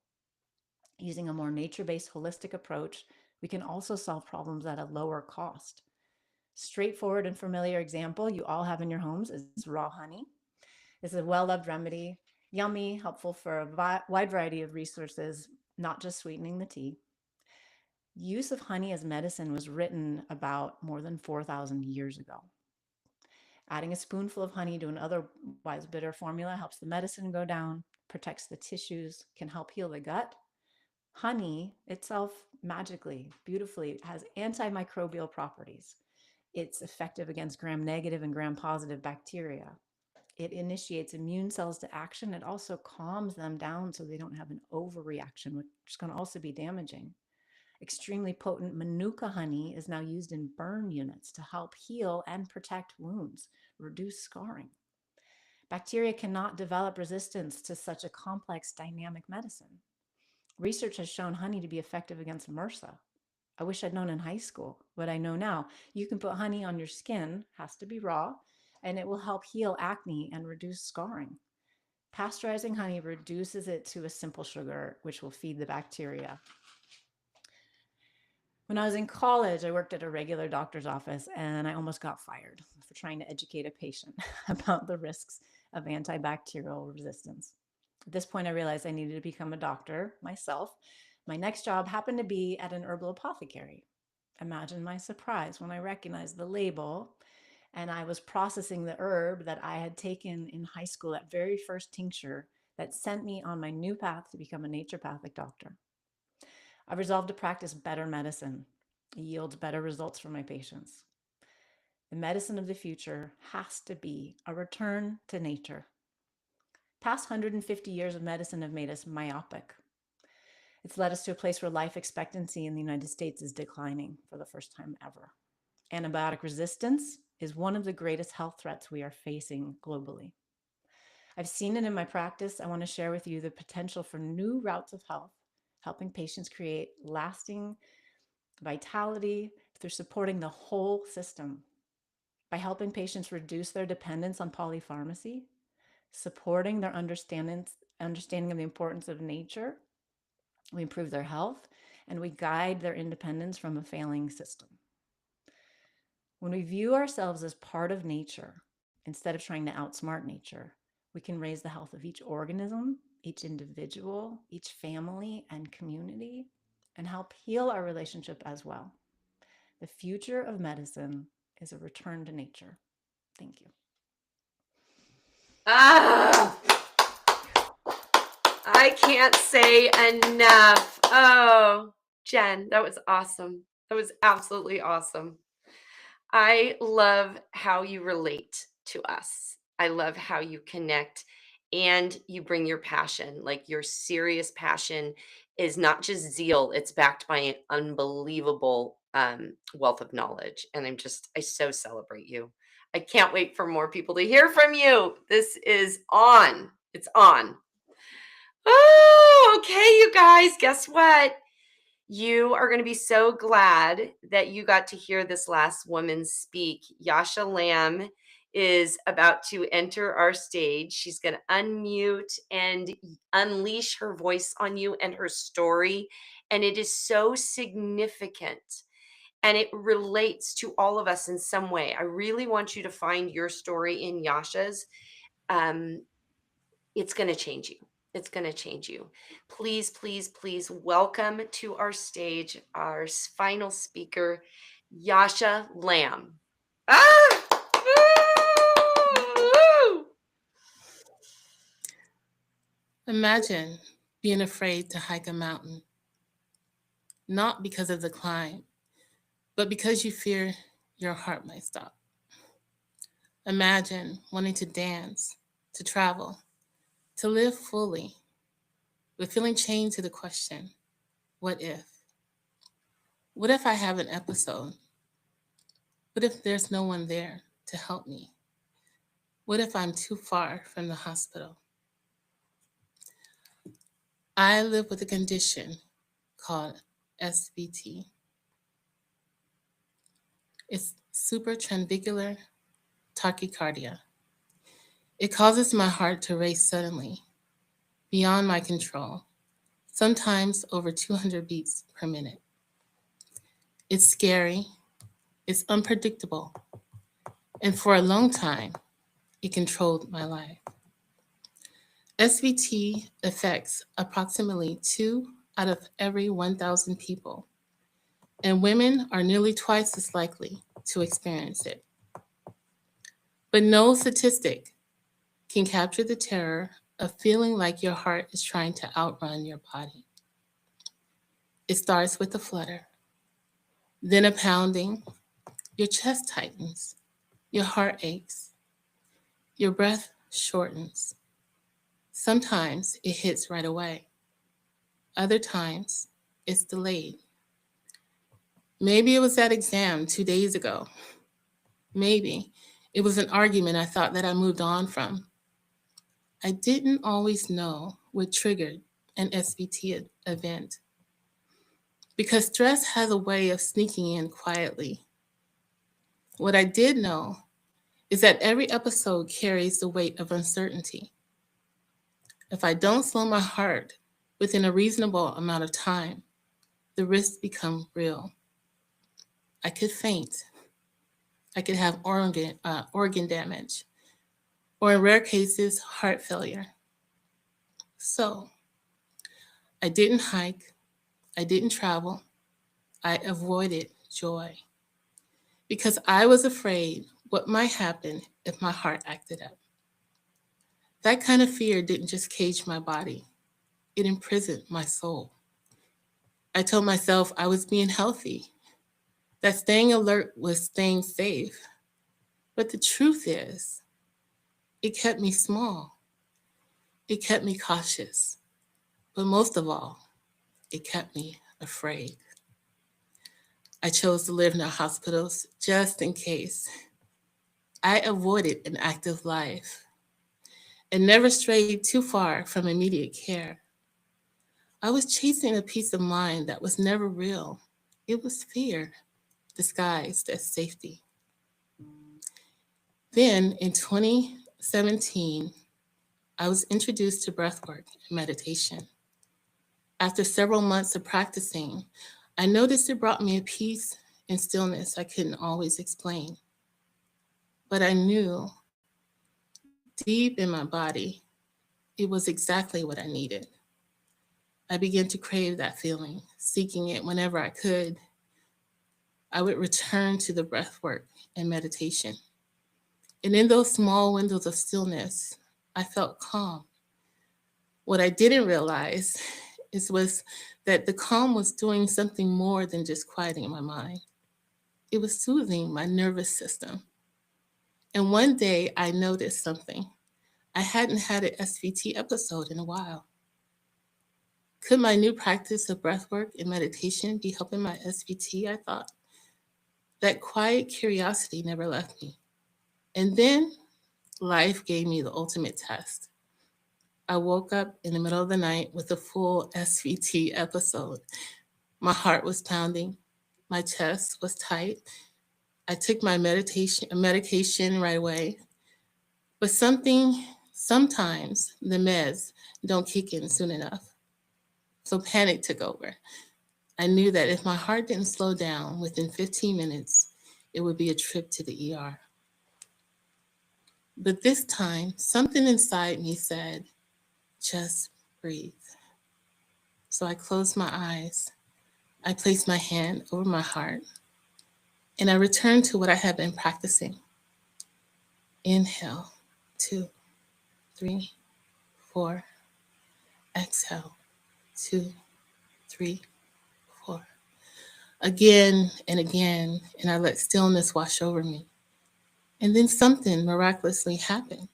Using a more nature-based holistic approach, we can also solve problems at a lower cost. Straightforward and familiar example you all have in your homes is raw honey. This is a well-loved remedy, yummy, helpful for a wide variety of resources, not just sweetening the tea. Use of honey as medicine was written about more than 4,000 years ago. Adding a spoonful of honey to an otherwise bitter formula helps the medicine go down, protects the tissues, can help heal the gut. Honey itself, magically, beautifully, has antimicrobial properties. It's effective against gram-negative and gram-positive bacteria. It initiates immune cells to action. It also calms them down so they don't have an overreaction, which is going to also be damaging. Extremely potent Manuka honey is now used in burn units to help heal and protect wounds, reduce scarring. Bacteria cannot develop resistance to such a complex dynamic medicine. Research has shown honey to be effective against MRSA. I wish I'd known in high school what I know now. You can put honey on your skin, has to be raw, and it will help heal acne and reduce scarring. Pasteurizing honey reduces it to a simple sugar, which will feed the bacteria. When I was in college, I worked at a regular doctor's office and I almost got fired for trying to educate a patient about the risks of antibacterial resistance. At this point, I realized I needed to become a doctor myself. My next job happened to be at an herbal apothecary. Imagine my surprise when I recognized the label and I was processing the herb that I had taken in high school, that very first tincture that sent me on my new path to become a naturopathic doctor. I've resolved to practice better medicine. It yields better results for my patients. The medicine of the future has to be a return to nature. Past 150 years of medicine have made us myopic. It's led us to a place where life expectancy in the United States is declining for the first time ever. Antibiotic resistance is one of the greatest health threats we are facing globally. I've seen it in my practice. I want to share with you the potential for new routes of health, helping patients create lasting vitality through supporting the whole system. By helping patients reduce their dependence on polypharmacy, supporting their understanding of the importance of nature, we improve their health, and we guide their independence from a failing system. When we view ourselves as part of nature, instead of trying to outsmart nature, we can raise the health of each organism, each individual, each family and community, and help heal our relationship as well. The future of medicine is a return to nature. Thank you. Ah, I can't say enough. Oh, Jen, that was awesome. That was absolutely awesome. I love how you relate to us. I love how you connect and you bring your passion. Like your serious passion is not just zeal, it's backed by an unbelievable wealth of knowledge. And I so celebrate you. I can't wait for more people to hear from you. This is on. It's on. Oh, okay, you guys, guess what? You are going to be so glad that you got to hear this last woman speak. Yasha Lamb is about to enter our stage. She's going to unmute and unleash her voice on you and her story. And it is so significant. and it relates to all of us in some way. I really want you to find your story in Yasha's. Um, it's going to change you. It's going to change you. Please, please, please welcome to our stage our final speaker, Yasha Lamb. Ah! Woo! Imagine being afraid to hike a mountain, not because of the climb, but because you fear your heart might stop. Imagine wanting to dance, to travel, to live fully, but feeling chained to the question, what if? What if I have an episode? What if there's no one there to help me? What if I'm too far from the hospital? I live with a condition called SVT. It's supratrabecular tachycardia. It causes my heart to race suddenly, beyond my control, sometimes over 200 beats per minute. It's scary, it's unpredictable, and for a long time, it controlled my life. SVT affects approximately 2 out of every 1,000 people, and women are nearly twice as likely to experience it. But no statistic can capture the terror of feeling like your heart is trying to outrun your body. It starts with a flutter, then a pounding, your chest tightens, your heart aches, your breath shortens. Sometimes it hits right away. Other times it's delayed. Maybe it was that exam 2 days ago. Maybe it was an argument I thought that I moved on from. I didn't always know what triggered an SVT event, because stress has a way of sneaking in quietly. What I did know is that every episode carries the weight of uncertainty. If I don't slow my heart within a reasonable amount of time, the risks become real. I could faint. I could have organ damage, or in rare cases, heart failure. So I didn't hike, I didn't travel, I avoided joy, because I was afraid what might happen if my heart acted up. That kind of fear didn't just cage my body, it imprisoned my soul. I told myself I was being healthy, that staying alert was staying safe. But the truth is, it kept me small. It kept me cautious. But most of all, it kept me afraid. I chose to live in the hospitals just in case. I avoided an active life and never strayed too far from immediate care. I was chasing a peace of mind that was never real. It was fear disguised as safety. Then in 2017, I was introduced to breathwork and meditation. After several months of practicing, I noticed it brought me a peace and stillness I couldn't always explain. But I knew deep in my body, it was exactly what I needed. I began to crave that feeling, seeking it whenever I could. I would return to the breathwork and meditation. And in those small windows of stillness, I felt calm. What I didn't realize was that the calm was doing something more than just quieting my mind. It was soothing my nervous system. And one day I noticed something. I hadn't had an SVT episode in a while. Could my new practice of breathwork and meditation be helping my SVT? I thought. That quiet curiosity never left me. And then life gave me the ultimate test. I woke up in the middle of the night with a full SVT episode. My heart was pounding. My chest was tight. I took my medication right away. But sometimes the meds don't kick in soon enough. So panic took over. I knew that if my heart didn't slow down within 15 minutes, it would be a trip to the ER. But this time, something inside me said, just breathe. So I closed my eyes. I placed my hand over my heart, and I returned to what I had been practicing. Inhale, 2, 3, 4. Exhale, 2, 3, 4. Again and again, and I let stillness wash over me. And then something miraculously happened.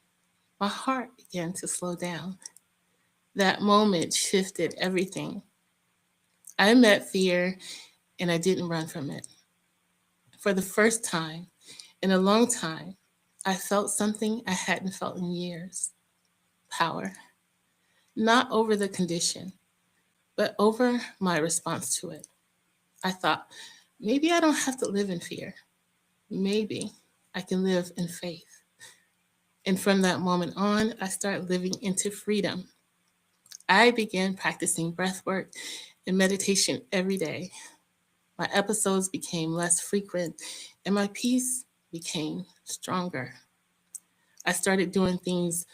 My heart began to slow down. That moment shifted everything. I met fear, and I didn't run from it. For the first time in a long time, I felt something I hadn't felt in years. Power. Not over the condition, but over my response to it. I thought, maybe I don't have to live in fear. Maybe I can live in faith. And from that moment on, I started living into freedom. I began practicing breath work and meditation every day. My episodes became less frequent, and my peace became stronger. I started doing things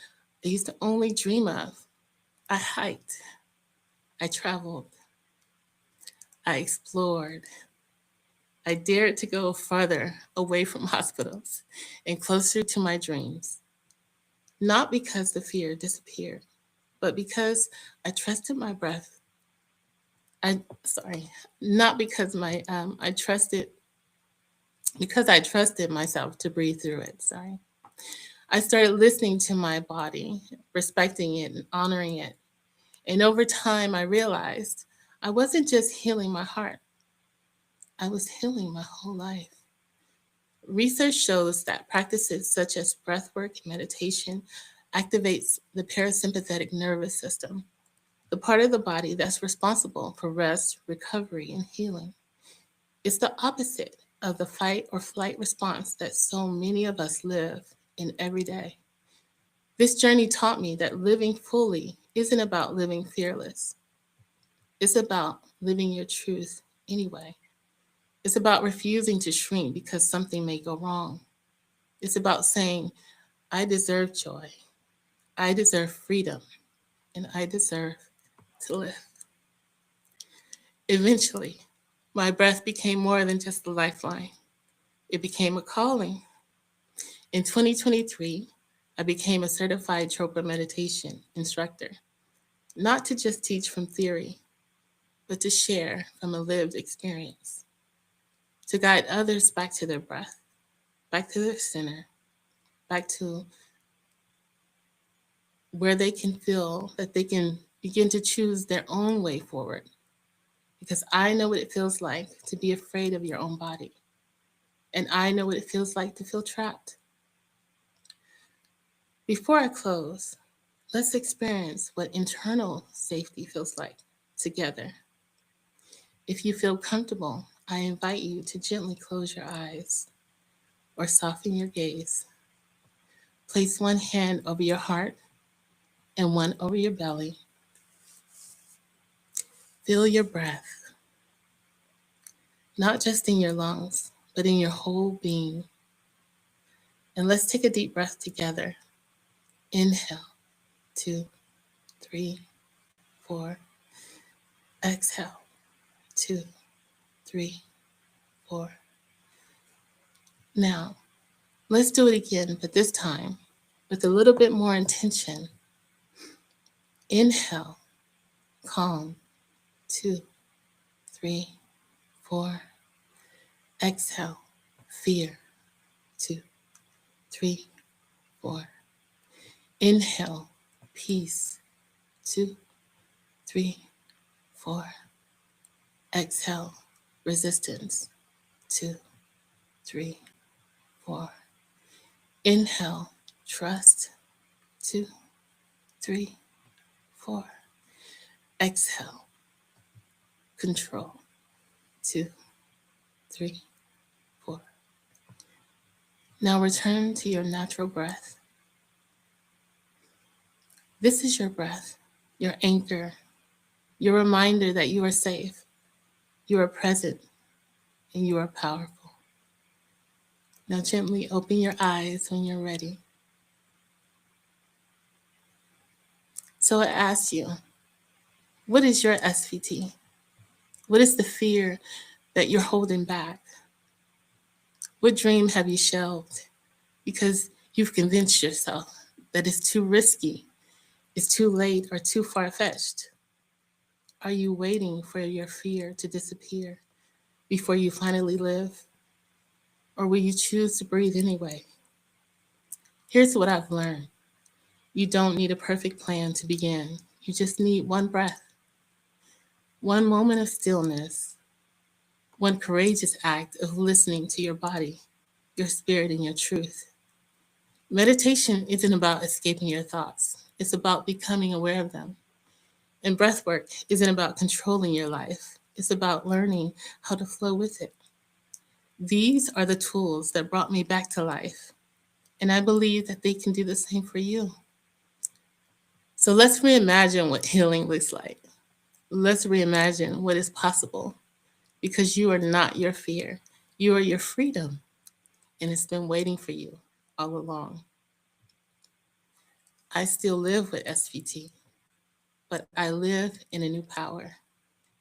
I used to only dream of. I hiked, I traveled, I explored. I dared to go farther away from hospitals and closer to my dreams. Not because the fear disappeared, but because I trusted my breath. Not because I trusted, because I trusted myself to breathe through it. Sorry. I started listening to my body, respecting it and honoring it. And over time, I realized I wasn't just healing my heart, I was healing my whole life. Research shows that practices such as breathwork and meditation activates the parasympathetic nervous system, the part of the body that's responsible for rest, recovery, and healing. It's the opposite of the fight or flight response that so many of us live in every day. This journey taught me that living fully isn't about living fearless. It's about living your truth anyway. It's about refusing to shrink because something may go wrong. It's about saying, I deserve joy, I deserve freedom, and I deserve to live. Eventually, my breath became more than just a lifeline. It became a calling. In 2023, I became a certified Chopra meditation instructor, not to just teach from theory, but to share from a lived experience, to guide others back to their breath, back to their center, back to where they can feel that they can begin to choose their own way forward. Because I know what it feels like to be afraid of your own body. And I know what it feels like to feel trapped. Before I close, let's experience what internal safety feels like together. If you feel comfortable, I invite you to gently close your eyes or soften your gaze. Place one hand over your heart and one over your belly. Feel your breath, not just in your lungs, but in your whole being. And let's take a deep breath together. Inhale, 2, 3, 4. Exhale, 2, 3, 4. Now, let's do it again, but this time with a little bit more intention. Inhale, calm, 2, 3, 4. Exhale, fear, 2, 3, 4. Inhale, peace, 2, 3, 4. Exhale, resistance, 2, 3, 4. Inhale, trust, 2, 3, 4. Exhale, control, 2, 3, 4. Now return to your natural breath. This is your breath, your anchor, your reminder that you are safe. You are present and you are powerful. Now gently open your eyes when you're ready. So I ask you, what is your SVT? What is the fear that you're holding back? What dream have you shelved because you've convinced yourself that it's too risky, it's too late, or too far-fetched? Are you waiting for your fear to disappear before you finally live? Or will you choose to breathe anyway? Here's what I've learned. You don't need a perfect plan to begin. You just need one breath, one moment of stillness, one courageous act of listening to your body, your spirit, and your truth. Meditation isn't about escaping your thoughts. It's about becoming aware of them. And breathwork isn't about controlling your life. It's about learning how to flow with it. These are the tools that brought me back to life. And I believe that they can do the same for you. So let's reimagine what healing looks like. Let's reimagine what is possible, because you are not your fear. You are your freedom, and it's been waiting for you all along. I still live with SVT, but I live in a new power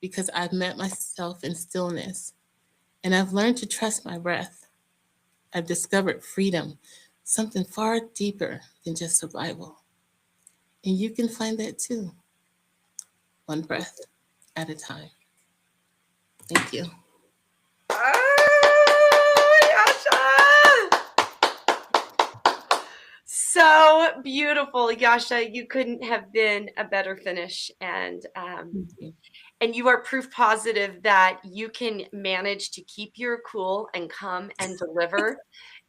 because I've met myself in stillness, and I've learned to trust my breath. I've discovered freedom, something far deeper than just survival. And you can find that too, one breath at a time. Thank you. Oh, Yasha! So beautiful, Yasha. You couldn't have been a better finish. And you are proof positive that you can manage to keep your cool and come and deliver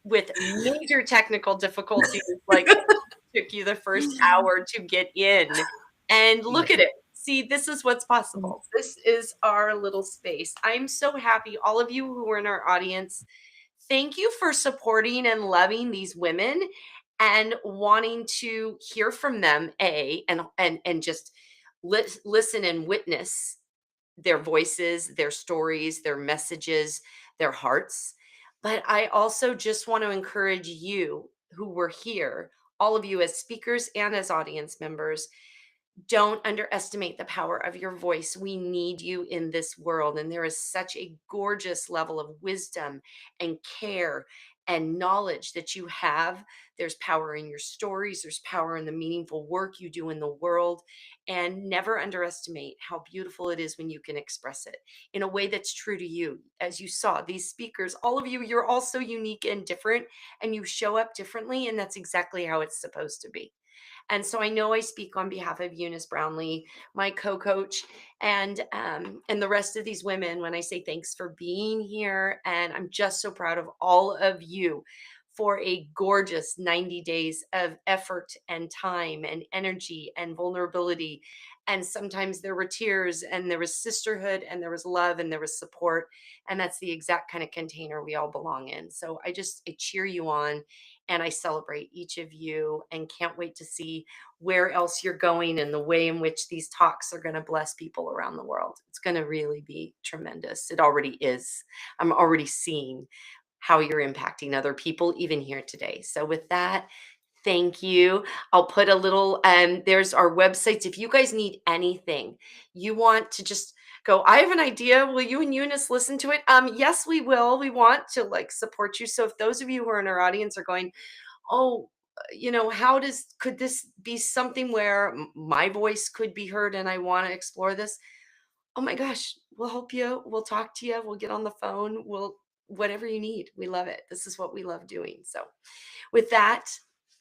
with major technical difficulties, like took you the first hour to get in. And look at it. See, this is what's possible. This is our little space. I'm so happy, all of you who are in our audience, thank you for supporting and loving these women and wanting to hear from them, and just listen and witness their voices, their stories, their messages, their hearts. But I also just want to encourage you who were here, all of you as speakers and as audience members, don't underestimate the power of your voice. We need you in this world. And there is such a gorgeous level of wisdom and care and knowledge that you have. There's power in your stories, there's power in the meaningful work you do in the world. And never underestimate how beautiful it is when you can express it in a way that's true to you. As you saw, these speakers, all of you, you're all so unique and different, and you show up differently. And that's exactly how it's supposed to be. And so I know I speak on behalf of Eunice Brownlee, my co-coach, and the rest of these women when I say thanks for being here. And I'm just so proud of all of you for a gorgeous 90 days of effort and time and energy and vulnerability. And sometimes there were tears, and there was sisterhood, and there was love, and there was support. And that's the exact kind of container we all belong in. So I cheer you on, and I celebrate each of you, and can't wait to see where else you're going and the way in which these talks are going to bless people around the world. It's going to really be tremendous. It already is. I'm already seeing how you're impacting other people, even here today. So with that, thank you. I'll put a little, there's our websites. If you guys need anything, you want to just go, I have an idea. Will you and Eunice listen to it? Yes, we will. We want to support you. So if those of you who are in our audience are going, oh, could this be something where my voice could be heard and I want to explore this? Oh my gosh, we'll help you. We'll talk to you. We'll get on the phone. Whatever you need. We love it. This is what we love doing. So with that,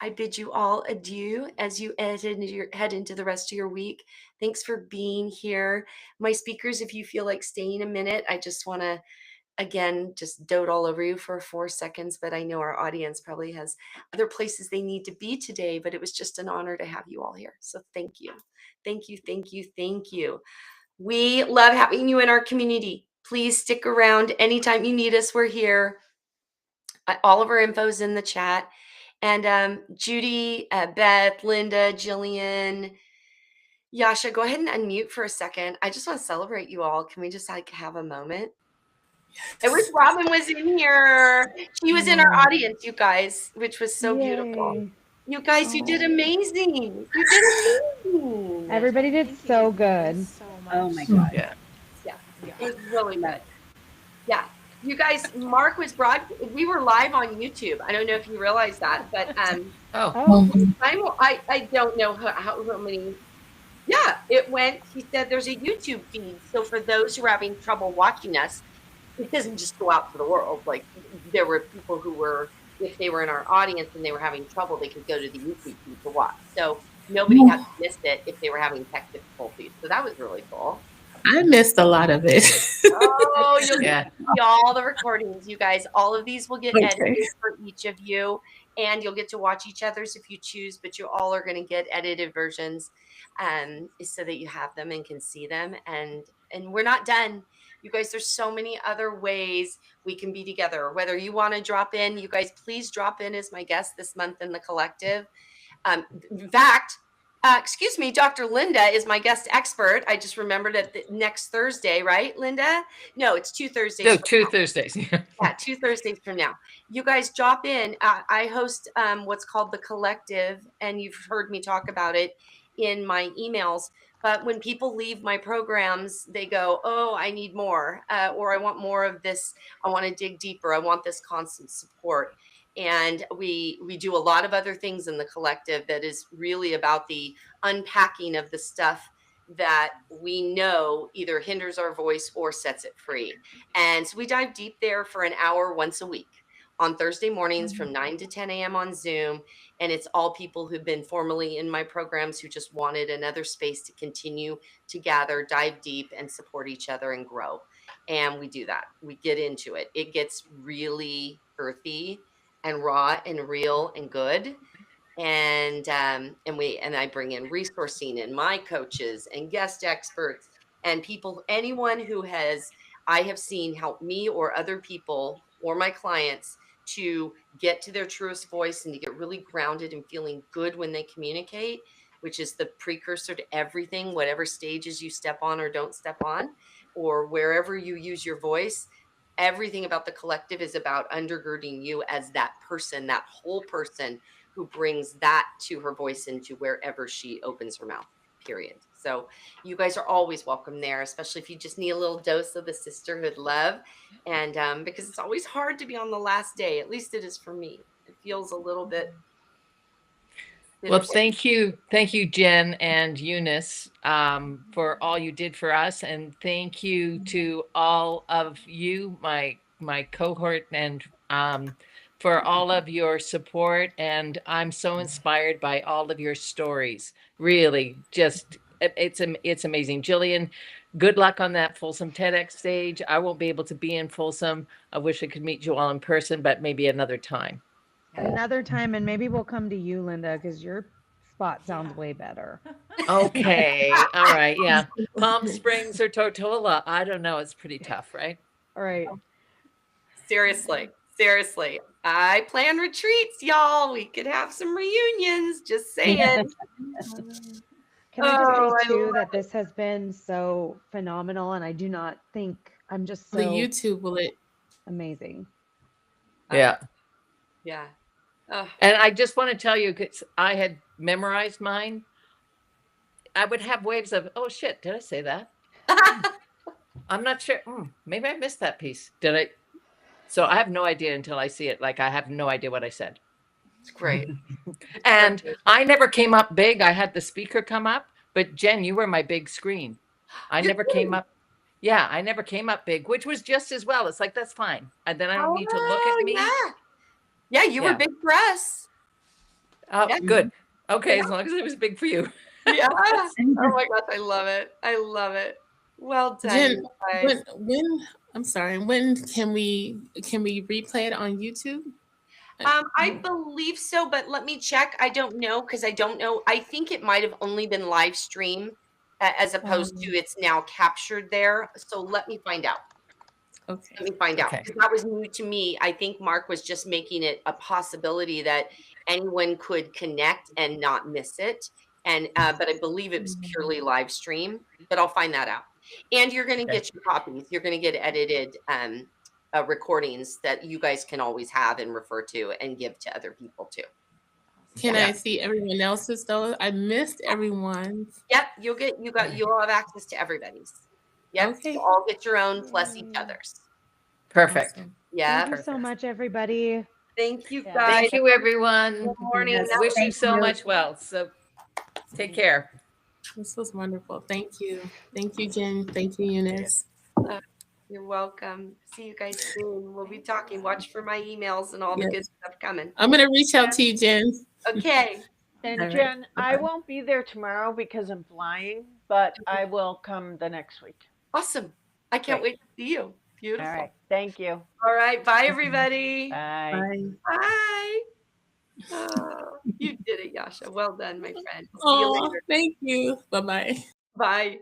I bid you all adieu as you head into the rest of your week. Thanks for being here. My speakers, if you feel like staying a minute, I just want to, again, just dote all over you for 4 seconds, but I know our audience probably has other places they need to be today, but it was just an honor to have you all here. So thank you. Thank you, thank you, thank you. We love having you in our community. Please stick around anytime you need us. We're here. All of our info is in the chat. And Judy, Beth, Linda, Jillian, Yasha, go ahead and unmute for a second. I just want to celebrate you all. Can we just like have a moment? I wish Robin was in here. She was in our audience, you guys, which was so beautiful. Yay. You guys, you did amazing. You did amazing. Everybody did Thank so you good. so much. Oh my God. Yeah. Yeah, Yeah. it was really good. Yeah. You guys, Mark was we were live on YouTube. I don't know if you realize that, but Oh, I don't know how many. Yeah, it went. He said there's a YouTube feed. So for those who are having trouble watching us, it doesn't just go out to the world. Like there were people who were, if they were in our audience and they were having trouble, they could go to the YouTube feed to watch. So nobody had missed it if they were having tech difficulties. So that was really cool. I missed a lot of it. Oh, you'll Yeah. get to see all the recordings, you guys. All of these will get Okay. edited for each of you, and you'll get to watch each other's if you choose. But you all are going to get edited versions, so that you have them and can see them. And we're not done, you guys. There's so many other ways we can be together. Whether you want to drop in, you guys, please drop in as my guest this month in the collective. In fact. Excuse me, Dr. Linda is my guest expert. I just remembered it next Thursday, right, Linda? No, it's 2 Thursdays. no, from 2 now. Thursdays. Yeah, 2 Thursdays from now. You guys drop in. I host what's called The Collective, and you've heard me talk about it in my emails. But when people leave my programs, they go, oh, I need more, or I want more of this. I want to dig deeper. I want this constant support. And we do a lot of other things in the collective that is really about the unpacking of the stuff that we know either hinders our voice or sets it free. And so we dive deep there for an hour once a week on Thursday mornings from 9 to 10 a.m. on Zoom. And it's all people who've been formerly in my programs who just wanted another space to continue to gather, dive deep, and support each other and grow. And we do that. We get into it. It gets really earthy and raw and real and good. And I bring in resourcing and my coaches and guest experts and people, anyone who I have seen help me or other people or my clients to get to their truest voice and to get really grounded and feeling good when they communicate, which is the precursor to everything, whatever stages you step on or don't step on, or wherever you use your voice. Everything about the collective is about undergirding you as that person, that whole person who brings that to her voice into wherever she opens her mouth, period. So you guys are always welcome there, especially if you just need a little dose of the sisterhood love. And because it's always hard to be on the last day, at least it is for me. It feels a little bit. Well, thank you, Jen and Eunice, for all you did for us, and thank you to all of you, my cohort, and for all of your support. And I'm so inspired by all of your stories. Really, just it's amazing. Jillian, good luck on that Folsom TEDx stage. I won't be able to be in Folsom. I wish I could meet you all in person, but maybe another time. Another time, and maybe we'll come to you, Linda, because your spot sounds way better. Okay. All right. Yeah. Palm Springs or Tortola. I don't know. It's pretty tough, right? All right. Seriously. I plan retreats, y'all. We could have some reunions. Just saying. Can I just say too that this has been so phenomenal, and I do not think I'm just so The YouTube will it. amazing. Yeah. Yeah. And I just want to tell you, because I had memorized mine, I would have waves of, oh shit, did I say that? I'm not sure. Maybe I missed that piece. Did I? So I have no idea until I see it. Like I have no idea what I said. It's great. And I never came up big. I had the speaker come up, but Jen, you were my big screen. I never came up. Yeah, I never came up big, which was just as well. It's like, that's fine. And then I don't need to look at me. Yeah, you were big for us. Oh, Yeah. good. Okay, as long as it was big for you. Yeah. Oh my gosh, I love it. Well done. Jen, guys. when I'm sorry, when can we replay it on YouTube? I believe so, but let me check. I don't know because I don't know. I think it might have only been live stream as opposed to it's now captured there. So let me find out. Okay. Let me find out. Okay. 'Cause that was new to me. I think Mark was just making it a possibility that anyone could connect and not miss it. And but I believe it was purely live stream, but I'll find that out. And you're going to Okay. get your copies. You're going to get edited recordings that you guys can always have and refer to and give to other people too. Can Yeah. I see everyone else's though? I missed everyone's. Yep, you'll have access to everybody's. Yep, Okay. you'll all get your own plus each other's. Perfect. Awesome. Yeah. Thank you so much, everybody. Thank you Yeah. guys. Thank you, everyone. Good morning. Yes, That Wish was you thank so you. much well. So take care. This was wonderful. Thank you. Thank you, Jen. Thank you, Eunice. You're welcome. See you guys soon. We'll be talking. Watch for my emails and all the Yes. good stuff coming. I'm going to reach out to you, Jen. Okay. And All right. Jen, I Bye-bye. won't be there tomorrow because I'm flying, but I will come the next week. Awesome. I can't Great. wait to see you. Beautiful. All right. Thank you. All right. Bye, everybody. Bye. Bye. Bye. Oh, you did it, Yasha. Well done, my friend. See you Oh, later. thank you. Bye-bye. Bye.